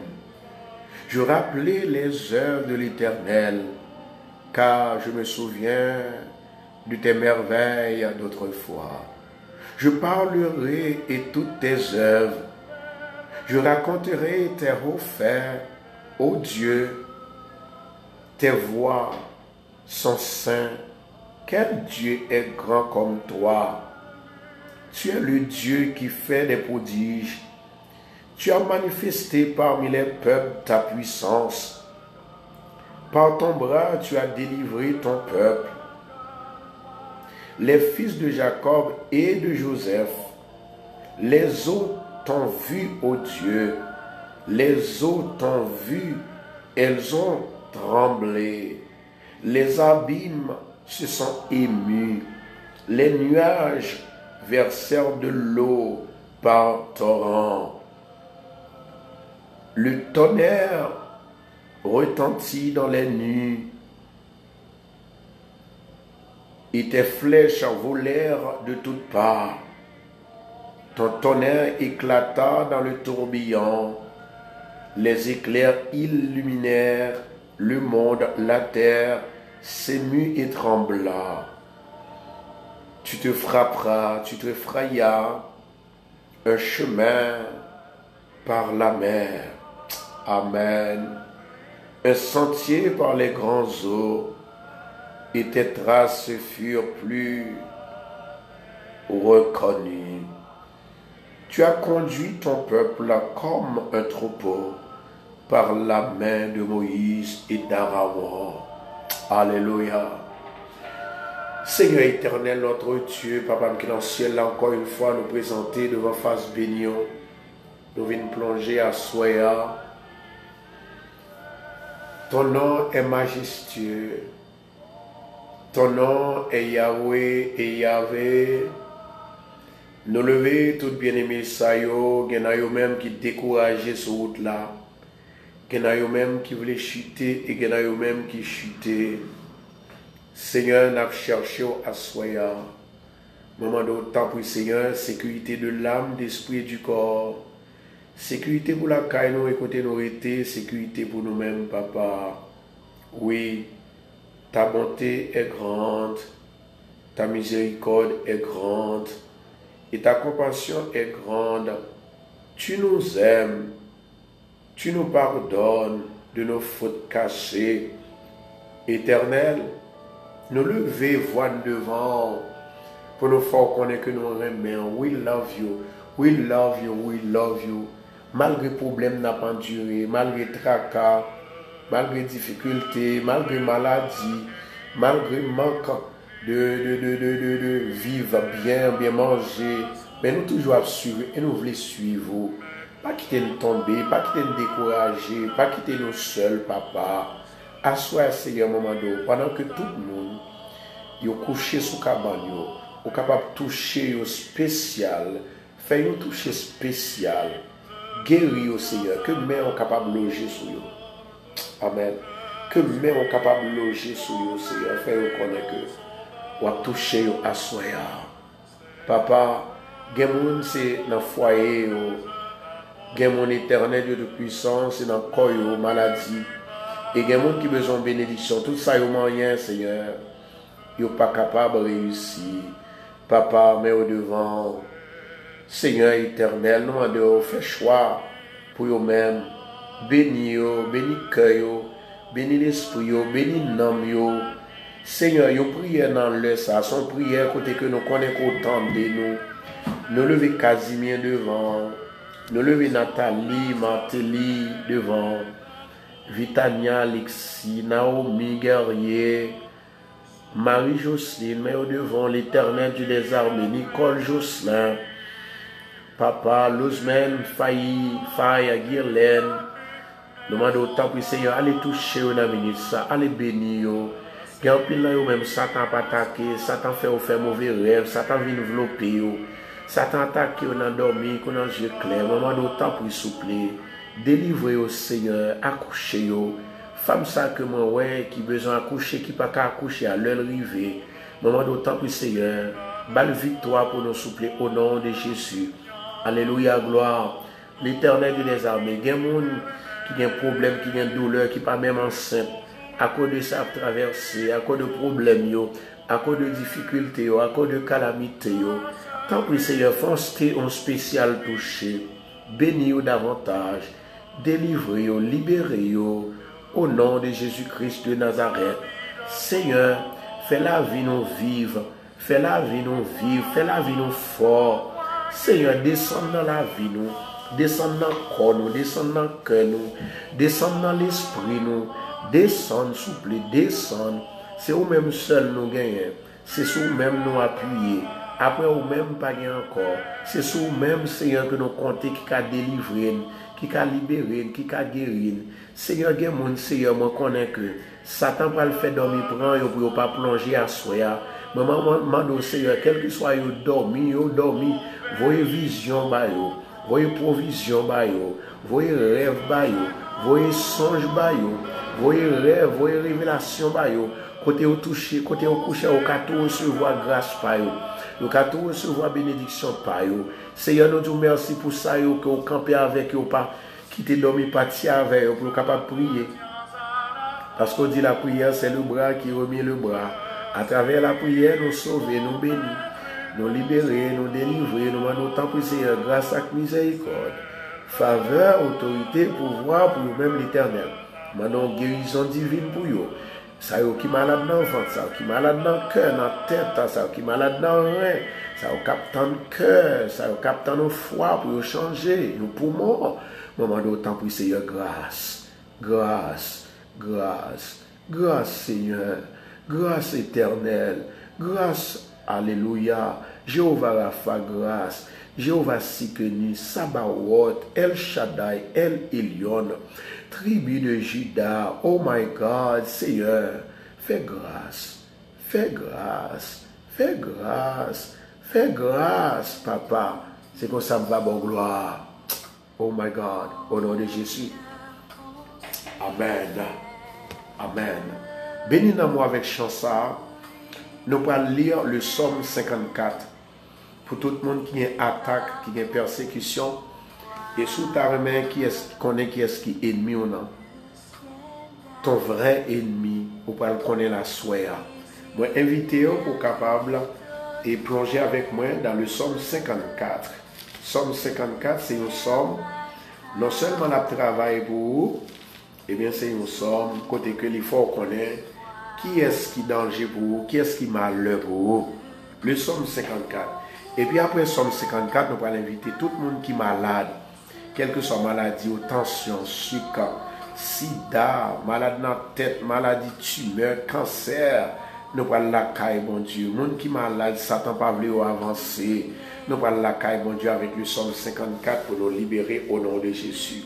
Je rappelais les œuvres de l'Éternel, car je me souviens de tes merveilles d'autrefois. Je parlerai de toutes tes œuvres. Je raconterai tes hauts faits, ô Dieu. Tes voies sont saintes. Quel Dieu est grand comme toi? Tu es le Dieu qui fait des prodiges. Tu as manifesté parmi les peuples ta puissance. Par ton bras, tu as délivré ton peuple. Les fils de Jacob et de Joseph, les eaux t'ont vu, ô Dieu. Les eaux t'ont vu, elles ont tremblé. Les abîmes se sont émus. Les nuages versèrent de l'eau par torrent. Le tonnerre retentit dans les nues et tes flèches volèrent de toutes parts. Ton tonnerre éclata dans le tourbillon. Les éclairs illuminèrent le monde, la terre s'émut et trembla. Tu te frapperas, tu te frayas un chemin par la mer. Amen. Un sentier par les grands eaux, et tes traces furent plus reconnues. Tu as conduit ton peuple comme un troupeau par la main de Moïse et d'Aaron. Alléluia. Seigneur éternel, notre Dieu, Papa qui est dans le ciel, là encore une fois, nous présenter devant face bénie. Nous venons plonger à Soya. Ton nom est majestueux. Ton nom est Yahweh et Yahvé. Nous lever tout bien-aimé ça yo, il y en a même qui découragé sur route là. Il y en a même qui voulaient chuter et il y en a même qui chutaient. Seigneur, nous avons cherché à Soya. Moment de temps pour Seigneur, sécurité de l'âme, d'esprit et du corps. Sécurité pour la caille, nous écouter nos été, sécurité pour nous-mêmes, Papa. Oui, ta bonté est grande, ta miséricorde est grande, et ta compassion est grande. Tu nous aimes, tu nous pardonnes de nos fautes cachées. Éternel, nous lever voix devant pour nous faire connaître que nous aimons. We love you, we love you, we love you. Malgré problème n'a pas duré, malgré tracas, malgré difficultés, malgré maladie, malgré manque de vivre bien manger, mais nous toujours suivre et nous voulons suivre. Pas quitter nous tomber, pas quitter nous décourager, pas quitter nous seuls, papa. Assois, Seigneur, moment d'eau, pendant que tout le monde est couché sous cabane, est capable de toucher au spécial, faire un toucher spécial, guérir, Seigneur, que main est capable de loger sur eux. Amen. Que main est capable de loger sur eux, Seigneur, faire connaître que ou a touché à soya. Papa, gen moun c'est dans foyer, gen mon éternel Dieu de puissance, c'est dans corps maladie. Et gen moun qui besoin de bénédiction, tout ça yo moyen, Seigneur. Yo pas capable de réussir. Papa, mais au devant, Seigneur éternel, nous demandons faire choix pour eux-mêmes. Bénis yo, bénis cœur, bénis l'esprit, bénis l'âme. Seigneur, yo prière dans le ça, son prière côté que nous connaissons autant de nous. Nous lever Casimir devant, nous lever Nathalie, Martelly devant, Vitania, Alexis, Naomi, Guerrier, Marie-Jocelyne, mais au devant l'Éternel Dieu des armées, Nicole Jocelyn, Papa, Lozmen, Faye, Guirlaine, nous demandons autant pour Seigneur, allez toucher au minute ça, allez bénir. Il y a un pile là, même Satan pas attaqué, Satan fait mauvais rêve, Satan vient envelopper, Satan attaque, on a dormi, on a les yeux clairs, moment d'autant pour souffler, délivrer au Seigneur, accoucher, femme ça que moi, ouais, qui besoin d'accoucher, qui pas qu'à accoucher à l'heure arrivée, moment d'autant pour Seigneur, balle victoire pour nous souffler au nom de Jésus. Alléluia, gloire. L'Éternel des armées, il y a des gens qui ont des problèmes, qui ont des douleurs, qui ne sont pas même enceintes. À cause de ça traverser, à cause de problèmes, à cause de difficultés, à cause de calamités. Tant que le Seigneur fait un spécial touché, bénis davantage, délivrez, libérez au nom de Jésus-Christ de Nazareth. Seigneur, fais la vie nous vivre, fais la vie nous vivre, fais la vie nous fort. Seigneur, descends dans la vie nous, descends dans le corps nous, descends dans le cœur nous, descends dans l'esprit nous. Descendre, souple, descendre. C'est vous-même seul nous gagnons. C'est sur vous-même nous appuyer. Après vous-même pas gagner encore. C'est sur vous-même, Seigneur, que nous comptons qui a délivré, qui a libéré, qui a guéri. Seigneur, Seigneur, moi connais que Satan va le faire dormir pour ne pas plonger à soi. Maman, Seigneur, quel que soit dormi, voyez vision, voyez provision, voyez rêve, voyez songe, voyez rêve, voyez révélation, côté au touché, côté au couché, au cadeau recevoir grâce, au cadeau recevoir bénédiction, Seigneur, nous disons merci pour ça, que vous campez avec vous, pas quitter dormir, partir avec vous, pour capable de prier. Parce qu'on dit la prière, c'est le bras qui remet le bras. À travers la prière, nous sauver, nous bénir, nous libérer, nous délivrer, nous demandons tant pour Seigneur, grâce à miséricorde, faveur, autorité, pouvoir pour nous-mêmes l'Éternel. Maintenant, guérison divine pour vous. Ça qui est malade dans le ventre, ça qui est malade dans le cœur, dans la tête, ça qui est malade dans le rein, ça qui capte dans le cœur, ça qui capte dans le foie pour changer, nos poumons. Moment d'autant pour Seigneur, grâce, grâce, grâce, grâce Seigneur, grâce éternelle, grâce, alléluia, Jéhovah Rapha, grâce, Jéhovah Sikeni, Sabaoth, El Shaddai, El Elyon, tribu de Juda, oh my God, Seigneur, fais grâce, fais grâce, fais grâce, fais grâce, Papa. C'est comme ça me va, bon gloire. Oh my God, au nom de Jésus. Amen. Amen. Bénis-moi avec chanson. Nous allons lire le psaume 54. Pour tout le monde qui est attaque, qui est persécution. Et sous ta main, qui connaît qui est ennemi ou non. Ton vrai ennemi, ou pas le connaître la soya. Moi, invitez-vous pour capable et plonger avec moi dans le psaume 54. Psaume 54, c'est un psaume non seulement la travail pour vous, eh bien c'est une somme, côté que il faut connaître qui est-ce qui danger pour vous, qui est-ce qui malheur pour vous. Le somme 54. Et puis après somme 54, nous allons inviter tout le monde qui est malade, quelle que soit maladie, ou tension, sucre, sida, maladie dans la tête, maladie tumeur, cancer. Nous allons la caille, bon Dieu. Les gens qui sont malades, Satan pas voulu avancer. Nous allons la caille, bon Dieu, avec le somme 54 pour nous libérer au nom de Jésus.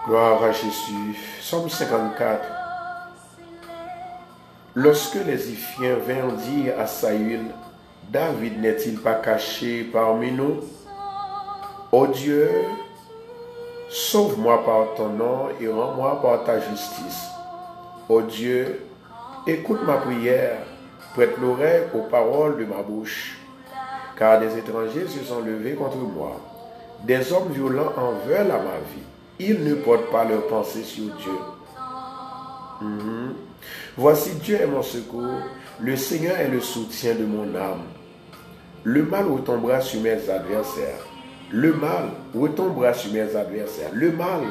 Gloire à Jésus. Somme 54. Lorsque les Iphiens vinrent dire à Saül, David n'est-il pas caché parmi nous? Ô Dieu, sauve-moi par ton nom et rends-moi par ta justice. Ô Dieu, écoute ma prière, prête l'oreille aux paroles de ma bouche. Car des étrangers se sont levés contre moi. Des hommes violents en veulent à ma vie. Ils ne portent pas leur pensée sur Dieu. Voici Dieu est mon secours. Le Seigneur est le soutien de mon âme. Le mal retombera sur mes adversaires. Le mal retombera sur mes adversaires. Le mal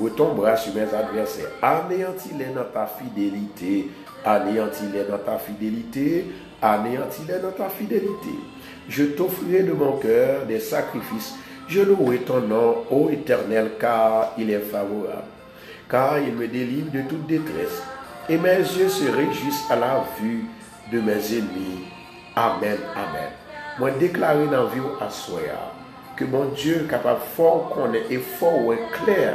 retombera sur mes adversaires. Anéantis-les dans ta fidélité. Anéantis-les dans ta fidélité. Anéantis-les dans ta fidélité. Je t'offrirai de mon cœur des sacrifices. Je louerai ton nom, ô Éternel, car il est favorable. Car il me délivre de toute détresse. Et mes yeux se réjouissent à la vue de mes ennemis. Amen, amen. Moi déclarer dans la vie à soya que mon Dieu est capable fort connaître et fort ou clair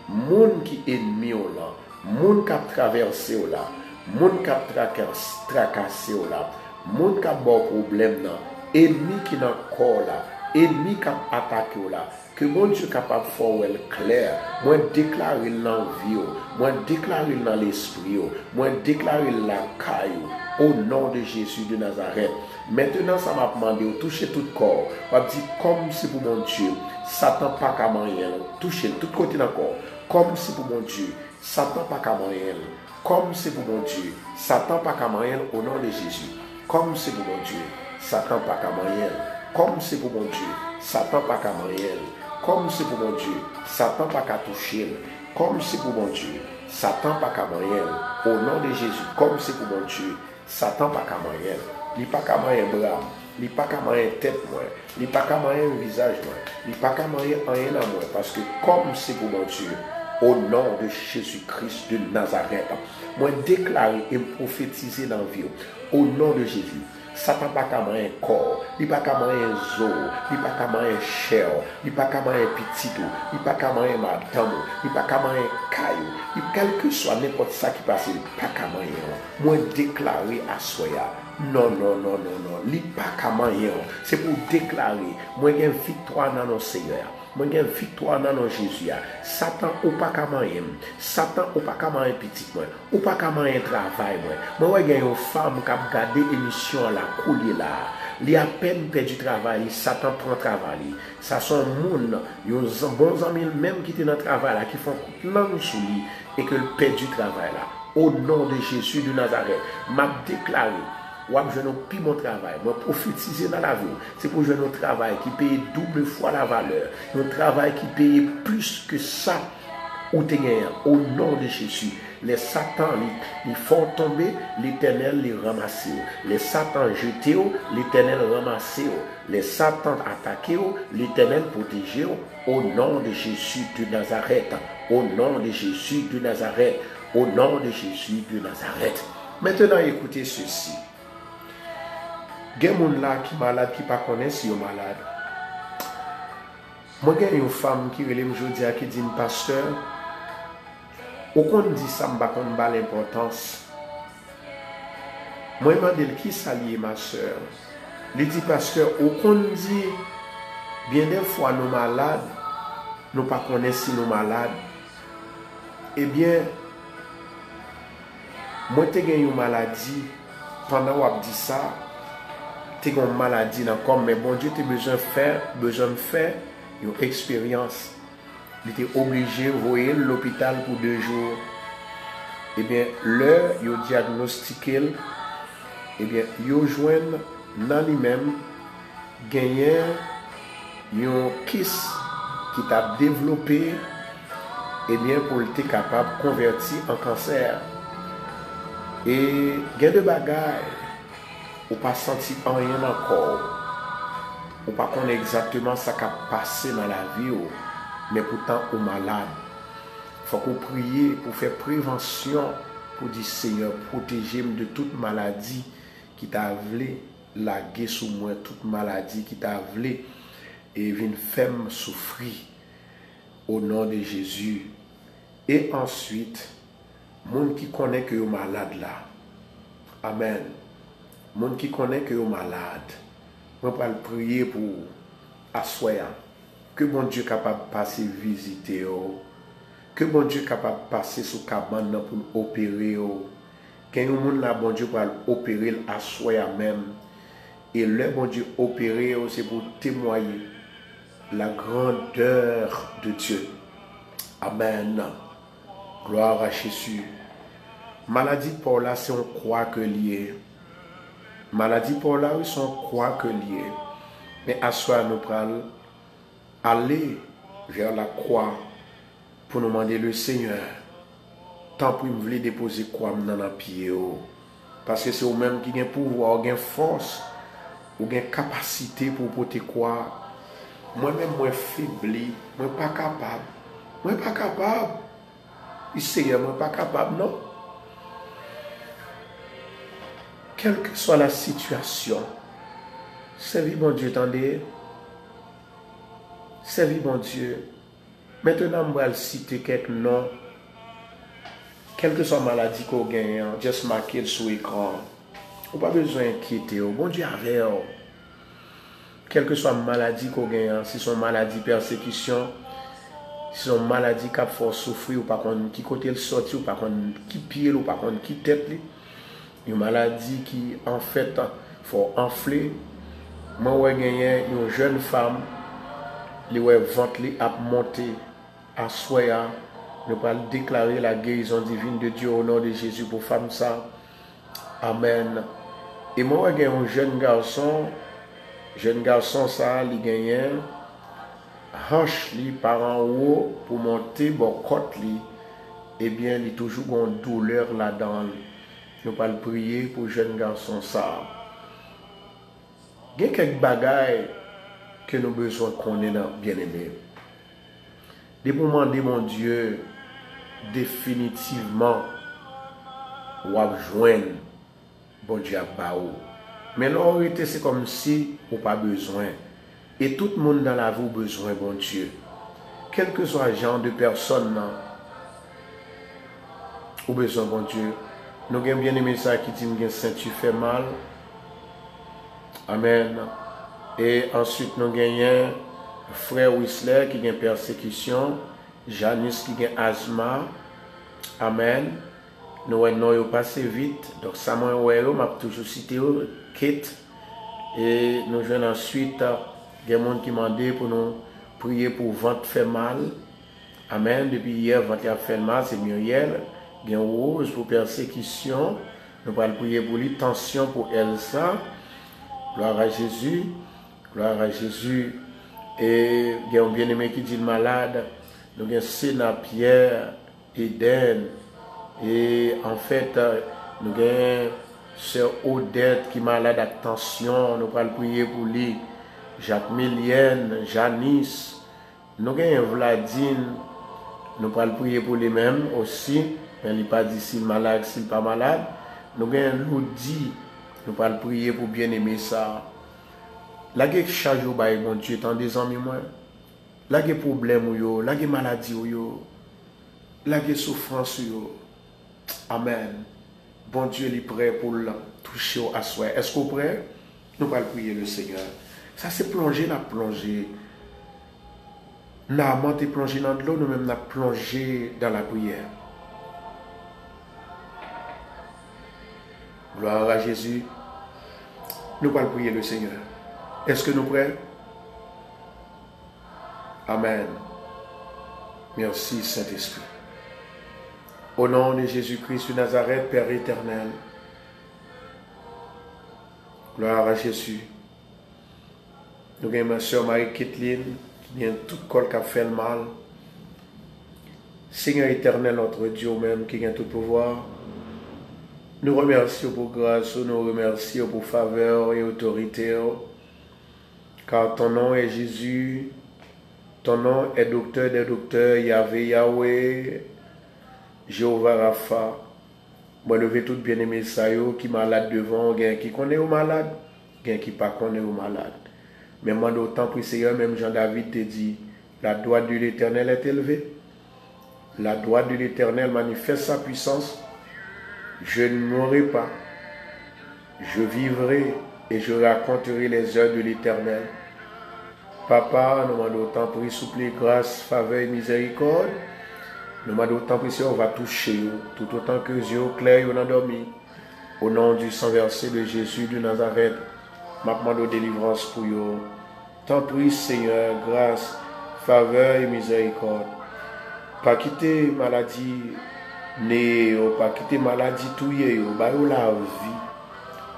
monde qui ennemi au là, monde qui a traversé au là, monde qui a tracassé au là, monde qui a bon problème là, ennemi qui n'a corps là, ennemi qui a attaqué au là. Que mon Dieu est capable de faire clair. Moi déclarer dans la vie, moi déclarer dans l'esprit, moi déclarer la caille au nom de Jésus de Nazareth. Maintenant, ça m'a demandé de toucher tout corps. On dit comme si pour mon Dieu, Satan pas qu'à moyen, toucher tout côté dans corps. Comme si pour mon Dieu, Satan pas qu'à moyen. Comme si pour mon Dieu, Satan pas qu'à moyen au nom de Jésus. Comme si pour mon Dieu, Satan pas qu'à moyen. Comme si pour mon Dieu, Satan pas qu'à moyen. Comme c'est pour mon Dieu, Satan pas qu'à toucher. Comme c'est pour mon Dieu, Satan pas qu'à moyen. Au nom de Jésus, comme c'est pour mon Dieu, Satan pas qu'à moyen. Il pas qu'à moyen bras, il pas qu'à moyen tête moi, il pas qu'à moyen visage moi, il pas qu'à moyen rien à moi. Parce que comme c'est pour mon Dieu, au nom de Jésus-Christ de Nazareth, moi déclarer et prophétiser dans la vie, au nom de Jésus. Satan pas qu'à un corps, il pas qu'à un zo, il pas qu'à un chair, il pas qu'à un petit, il pas qu'à un madame, il pas qu'à un caillou, quel que soit n'importe ça qui passe, il pas qu'à un. Moi déclarer à soya. Non, il pas qu'à un. C'est pour déclarer, moi j'ai une victoire dans nos Seigneur. Moi j'ai une victoire dans nos Jésus. Satan ou pas qu'à un. Satan ou pas qu'à un petit moi, ou pas qu'à un travail moi. Moi j'ai une femme qui a regardé l'émission là couler là. Il a peine perdu travail, Satan prend travail. Ça sont monde, yon bons amis même qui étaient dans le travail là qui font plein sous lui et que le perdu travail là. Au nom de Jésus de Nazareth, m'a déclaré je ne plus mon travail, je prophétiser dans la vie. C'est pour jouer notre travail qui paye double fois la valeur. Un travail qui paye plus que ça. Au nom de Jésus. Les satans, ils font tomber, l'Éternel les ramasse. Les satans jetés, l'Éternel ramasse. Les satans attaqués, l'Éternel protégé. Au nom de Jésus de Nazareth. Au nom de Jésus de Nazareth. Au nom de Jésus de Nazareth. Maintenant, écoutez ceci. Il y a des gens qui sont malades, qui ne connaissent pas si ils sont malades. Moi, il y a une femme qui dit pasteur, au qu'on dit ça, je ne pas l'importance. Moi, je me demande qui s'allie ma soeur. Il dit pasteur, au qu'on dit, bien des fois nous malades, nous ne connaissons pas si nous malades. Eh bien, moi, j'ai une maladie, pendant que je dis ça, tu as une maladie dans le corps, mais bon Dieu, tu as besoin de faire une expérience. Il était obligé de voir l'hôpital pour 2 jours. Eh bien, l'heure, il a diagnostiqué, eh bien, il a joint dans lui-même, gagné un kiss qui t'a développé, eh bien, pour être capable de convertir en cancer. Et il y a des bagailles, ou pas senti rien encore. Ou pas connaître exactement ce qui a passé dans la vie, mais pourtant, ou malade. Il faut qu'on prie pour faire prévention, pour dire Seigneur, protégez-moi de toute maladie qui t'a voulu laguer sous moi, toute maladie qui t'a voulu et vient faire souffrir au nom de Jésus. Et ensuite, monde qui connaît que vous malade là. Amen. Monde qui connaît que vous malade. On va prier pour asseoir. Que bon Dieu est capable de passer visiter. Que bon Dieu est capable de passer sous cabane pour opérer. Quand un monde là, bon Dieu pour opérer asseoir même. Et le bon Dieu opérer, c'est pour témoigner la grandeur de Dieu. Amen. Gloire à Jésus. Maladie pour là, c'est on croit que lié. Maladie pour là, c'est on croit que lié. Mais à soi, nous prenons aller vers la croix pour nous demander le Seigneur. Tant pour nous voulez déposer quoi dans la pied. Parce que c'est vous-même qui avez pouvoir, qui avez force, ou qui avez capacité pour porter quoi. Moi-même, moi faibli, moi pas capable. Moi pas capable. Seigneur, moi pas capable, non. Quelle que soit la situation, servis mon Dieu, attendez. Servis mon Dieu. Maintenant, je vais citer quelques noms. Quelle que soit la maladie qu'on gagne, juste marquer sur l'écran. Vous n'avez pas besoin d'inquiéter. Bon Dieu avec vous. Quelle que soit la maladie qu'on gagne, si c'est une maladie persécution, si c'est une maladie qui fait souffrir, ou pas qui côté le sorti, ou pas qui pied, ou pas qui tête, une maladie qui en fait faut enfler. Moi j'ai gagné une jeune femme, qui ventre a monté à soya, nous pas déclarer la guérison divine de Dieu au nom de Jésus pour femme ça. Amen. Et moi j'ai un jeune garçon ça, il gagne hanche li par en haut pour monter bon côte li, eh bien il toujours une douleur là-dedans. Nous pas prier pour jeune garçon ça. Il y a quelques bagailles que nous besoin qu'on ait bien aimé. Des moments de mon Dieu définitivement ou joindre bon Dieu à Bao. Mais en réalité c'est comme si on pas besoin. Et tout le monde dans la vie a besoin bon Dieu. Quel que soit le genre de personne, ou besoin bon Dieu. Nous avons bien aimé ça qui dit que ceinture fait mal. Amen. Et ensuite nous gagnons frère Whistler qui a une persécution. Janice qui a asthma. Amen. Nous avons passé vite. Donc ça m'a toujours cité Kate. Et nous venons ensuite. Il y a des gens qui m'ont demandé pour nous prier pour ventre fait mal. Amen. Depuis hier, ventre a fait mal, c'est Muriel. Il y a Rose pour persécution. Nous allons prier pour lui. Tension pour Elsa. Gloire à Jésus. Gloire à Jésus. Et il y a un bien-aimé qui dit malade. Nous avons Sénat Pierre, Eden. Et en fait, nous avons Sœur Odette qui est malade à tension. Nous allons prier pour lui. Jacques Milienne, Janice, nous avons Vladine, nous allons prier pour les mêmes aussi, mais il n'est pas dit s'il est malade, s'il n'est pas malade. Nous avons Lodi, nous allons prier pour bien aimer ça. La guerre charge au bail, mon Dieu, tant des amis, moi. La guerre problème, la guerre maladie, la guerre souffrance. Amen. Bon Dieu, il est prêt pour toucher à soi. Est-ce qu'on est prêt? Nous allons prier le Seigneur. Ça c'est plonger, la plongée. Nous avons plongé dans l'eau, nous même plongé dans la prière. Gloire à Jésus. Nous allons prier le Seigneur. Est-ce que nous prêts? Amen. Merci Saint-Esprit. Au nom de Jésus-Christ de Nazareth, Père éternel. Gloire à Jésus. Nous avons ma soeur Marie-Kathleen qui vient tout corps qui a fait le mal. Seigneur éternel, notre Dieu même, qui a tout pouvoir, nous remercions pour grâce, nous remercions pour faveur et autorité, car ton nom est Jésus, ton nom est docteur des docteurs, Yahvé, Yahweh, Jéhovah Rapha. Moi, lever tout bien-aimé ça, qui malade devant, qui connaît au malade, qui pas connaît au malade. Mais moi, d'autant que Seigneur, même Jean-David te dit, la droite de l'Éternel est élevée. La droite de l'Éternel manifeste sa puissance. Je ne mourrai pas. Je vivrai et je raconterai les œuvres de l'Éternel. Papa, nous demandons autant pour souffler grâce, faveur et miséricorde. Nous demandons autant pour on va toucher tout autant que les yeux clairs ont endormi. Au nom du sang versé de Jésus de Nazareth, je demande délivrance pour vous. Tant prie Seigneur, grâce, faveur et miséricorde. Pas quitter maladie, pas quitter maladie touye,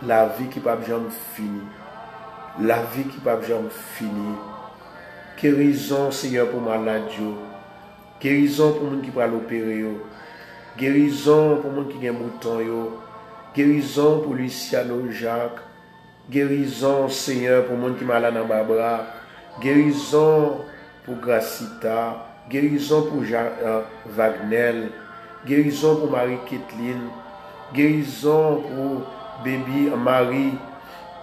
la vie qui pas jamais fini. La vie qui pas jamais fini. Guérison Seigneur pour maladie. Guérison pour les gens qui peuvent l'opérer. Guérison pour les gens qui ont un mouton. Guérison pour Luciano Jacques. Guérison Seigneur pour les gens qui sont malades dans Barbara. Guérison pour Gracita. Guérison pour Wagner. Guérison pour Marie-Kathleen. Guérison pour Baby Marie.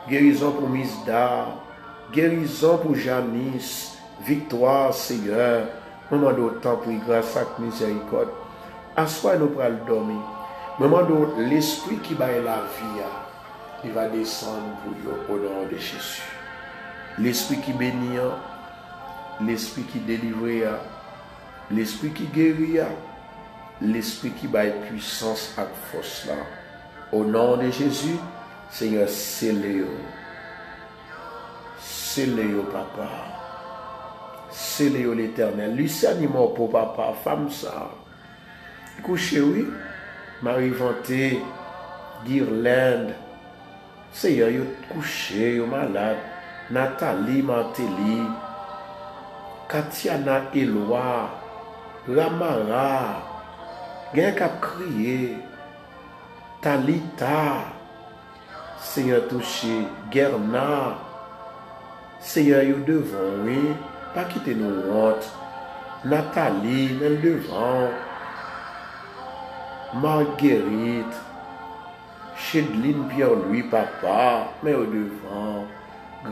Guérison pour Misda. Guérison pour Janice. Victoire Seigneur. Moment d'autant pour grâce à miséricorde. Assois nous pour le dormir. Moment où l'esprit qui va la vie, il va descendre pour vous au nom de Jésus. L'esprit qui bénit, l'esprit qui délivre, l'esprit qui guérit, l'esprit qui va puissance et force là. Au nom de Jésus, Seigneur, scellez-le. Scellez-le, papa. C'est l'Éternel. Lui, c'est animal pour papa, femme ça. Couché, oui. Marie Vanté, Guirlande. Seigneur, yo couché, yo malade. Nathalie Mantelli. Katiana Eloi. Ramara. Gen kap crié. Talita. Seigneur touché. Gerna. Seigneur, yo devant, oui. Pas quitter nos hontes. Nathalie, même devant. Marguerite. Chedline Pierre-Louis, papa, mais au devant.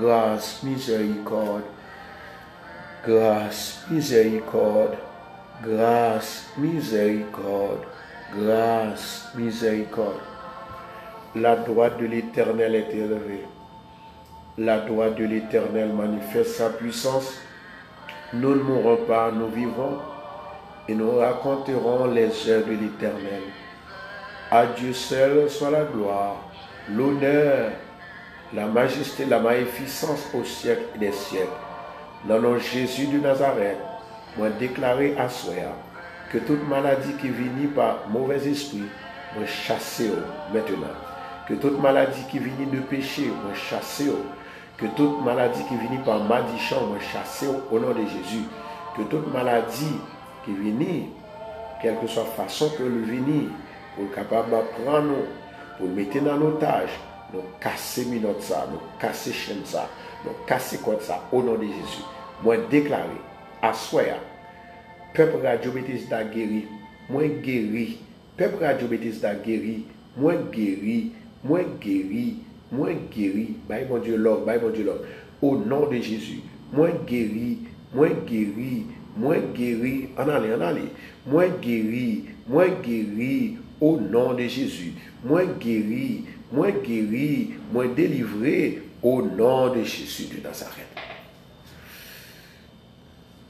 Grâce, miséricorde. Grâce, miséricorde. Grâce, miséricorde. Grâce, miséricorde. La droite de l'Éternel est élevée. La droite de l'Éternel manifeste sa puissance. Nous ne mourrons pas, nous vivons et nous raconterons les œuvres de l'Éternel. À Dieu seul soit la gloire, l'honneur, la majesté, la magnificence au siècle des siècles. Dans le nom de Jésus de Nazareth, moi déclarer à soi que toute maladie qui vient par mauvais esprit, moi chasser maintenant. Que toute maladie qui vient de péché, moi chasser. Que toute maladie qui vient par malédiction, moi chasser au nom de Jésus. Que toute maladie qui vient, quelle que soit la façon que le venir, pour capable de prendre nous, pour le mettre dans l'otage, nous casser minute ça, nous casser chaîne ça, nous casser quoi ça, au nom de Jésus. Moi déclarer, à soi, peuple Radio Bethesda guéri, moi guéri, peuple Radio Bethesda guéri, moi guéri, moi guéri. Moi guéri, bye mon Dieu l'homme, bye mon Dieu l'homme. Au nom de Jésus, moi guéri, moi guéri, moi guéri, en allez. Moi guéri, au nom de Jésus. Moi guéri, moi délivré, au nom de Jésus de Nazareth.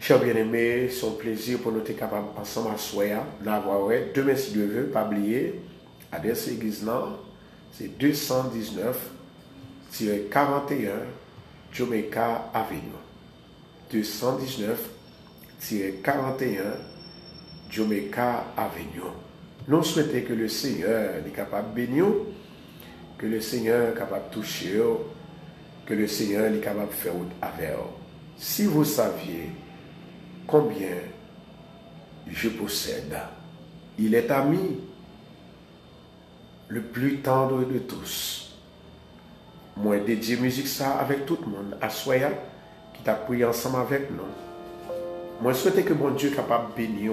Chers bien-aimés, c'est un plaisir pour nous être capables ensemble à soir, d'avoir demain si Dieu veut, pas oublier, à des églises là. C'est 219-41 Jamaica Avenue. 219-41 Jamaica Avenue. Nous souhaitons que le Seigneur est capable de bénir, que le Seigneur est capable de toucher, que le Seigneur est capable de faire avec. Si vous saviez combien je possède, il est ami le plus tendre de tous. Moi, dédié musique ça avec tout le monde, à Soya, qui t'a prié ensemble avec nous. Moi, souhaite que mon Dieu est capable de bénir.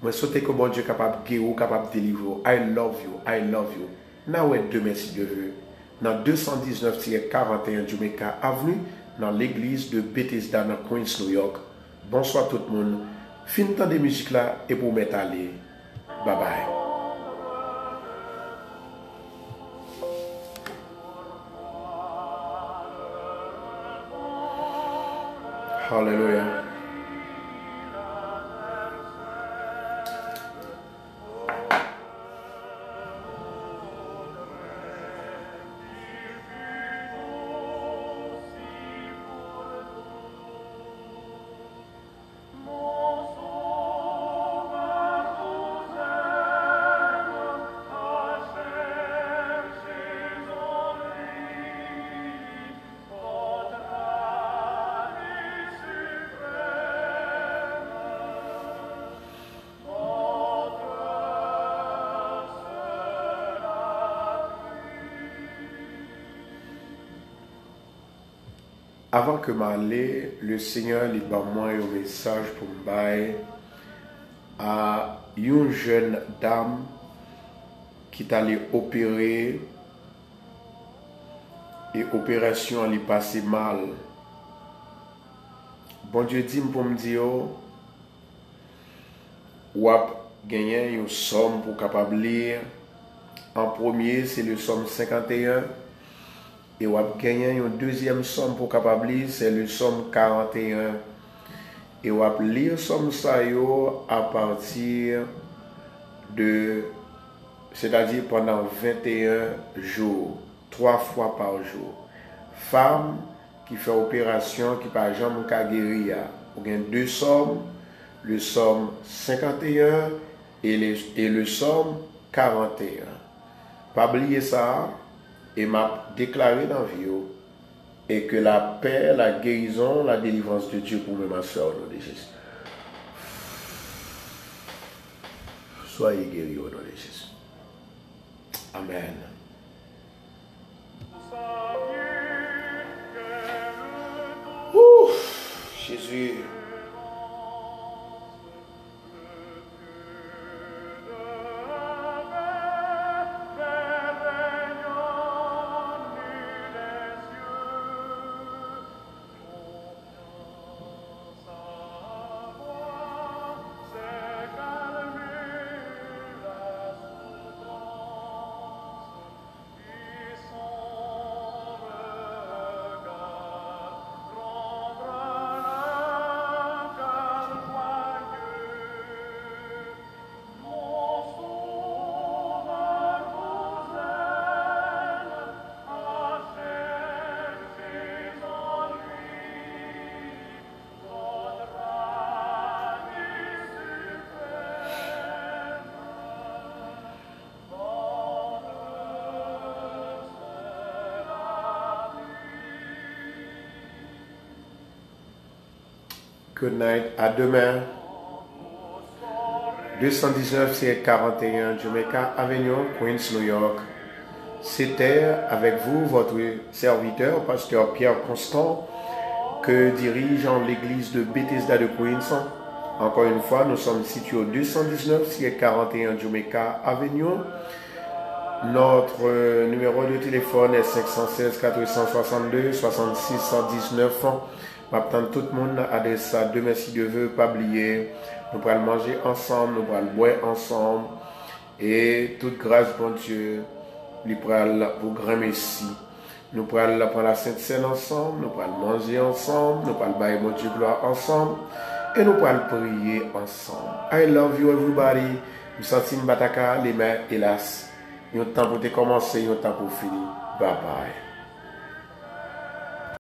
Moi, souhaite que mon Dieu est capable de guérir, capable de délivrer. I love you, I love you. Now, demain, si Dieu veut, dans 219-41 Jamaica Avenue, dans l'église de Bethesda, dans Queens, New York. Bonsoir tout le monde. Fin temps de musique là et pour mettre aller. Bye bye. Hallelujah. Avant que m'aller, le Seigneur lui bat moi un message pour me bailler à une jeune dame qui est allée opérer et l'opération lui passé mal. Bon Dieu dit pour me dire, ou a gagné une somme pour capable lire. En premier, c'est le somme 51. Et on a gagné une deuxième somme pour capable lire, c'est le somme 41. Et on a lire somme ça yo à partir de, c'est-à-dire pendant 21 jours, 3 fois par jour. Femme qui fait opération qui par exemple ka guérir, on gagne deux sommes, le somme 51 et le somme 41. Pas oublier ça. Et m'a déclaré dans la vie et que la paix, la guérison, la délivrance de Dieu pour ma soeur au nom de Jésus. Soyez guéris au nom de Jésus. Amen. Ouf, Jésus. Good night. À demain. 219-41 Jamaica Avenue, Queens, New York. C'était avec vous, votre serviteur, pasteur Pierre Constant, que dirige l'église de Bethesda de Queens. Encore une fois, nous sommes situés au 219-41 Jamaica Avenue. Notre numéro de téléphone est 516-462-6619. Maintenant, tout le monde a des ça. Demain, si Dieu veut, pas oublier. Nous allons manger ensemble, nous allons boire ensemble. Et toute grâce, bon Dieu, nous allons vous grand merci. Nous allons prendre la Sainte Seine ensemble, nous allons manger ensemble, nous allons bailler mon Dieu gloire ensemble. Et nous allons prier ensemble. I love you everybody. Nous sentons bataka, les mains, hélas. Il y a un temps pour commencer, il y a un temps pour finir. Bye bye.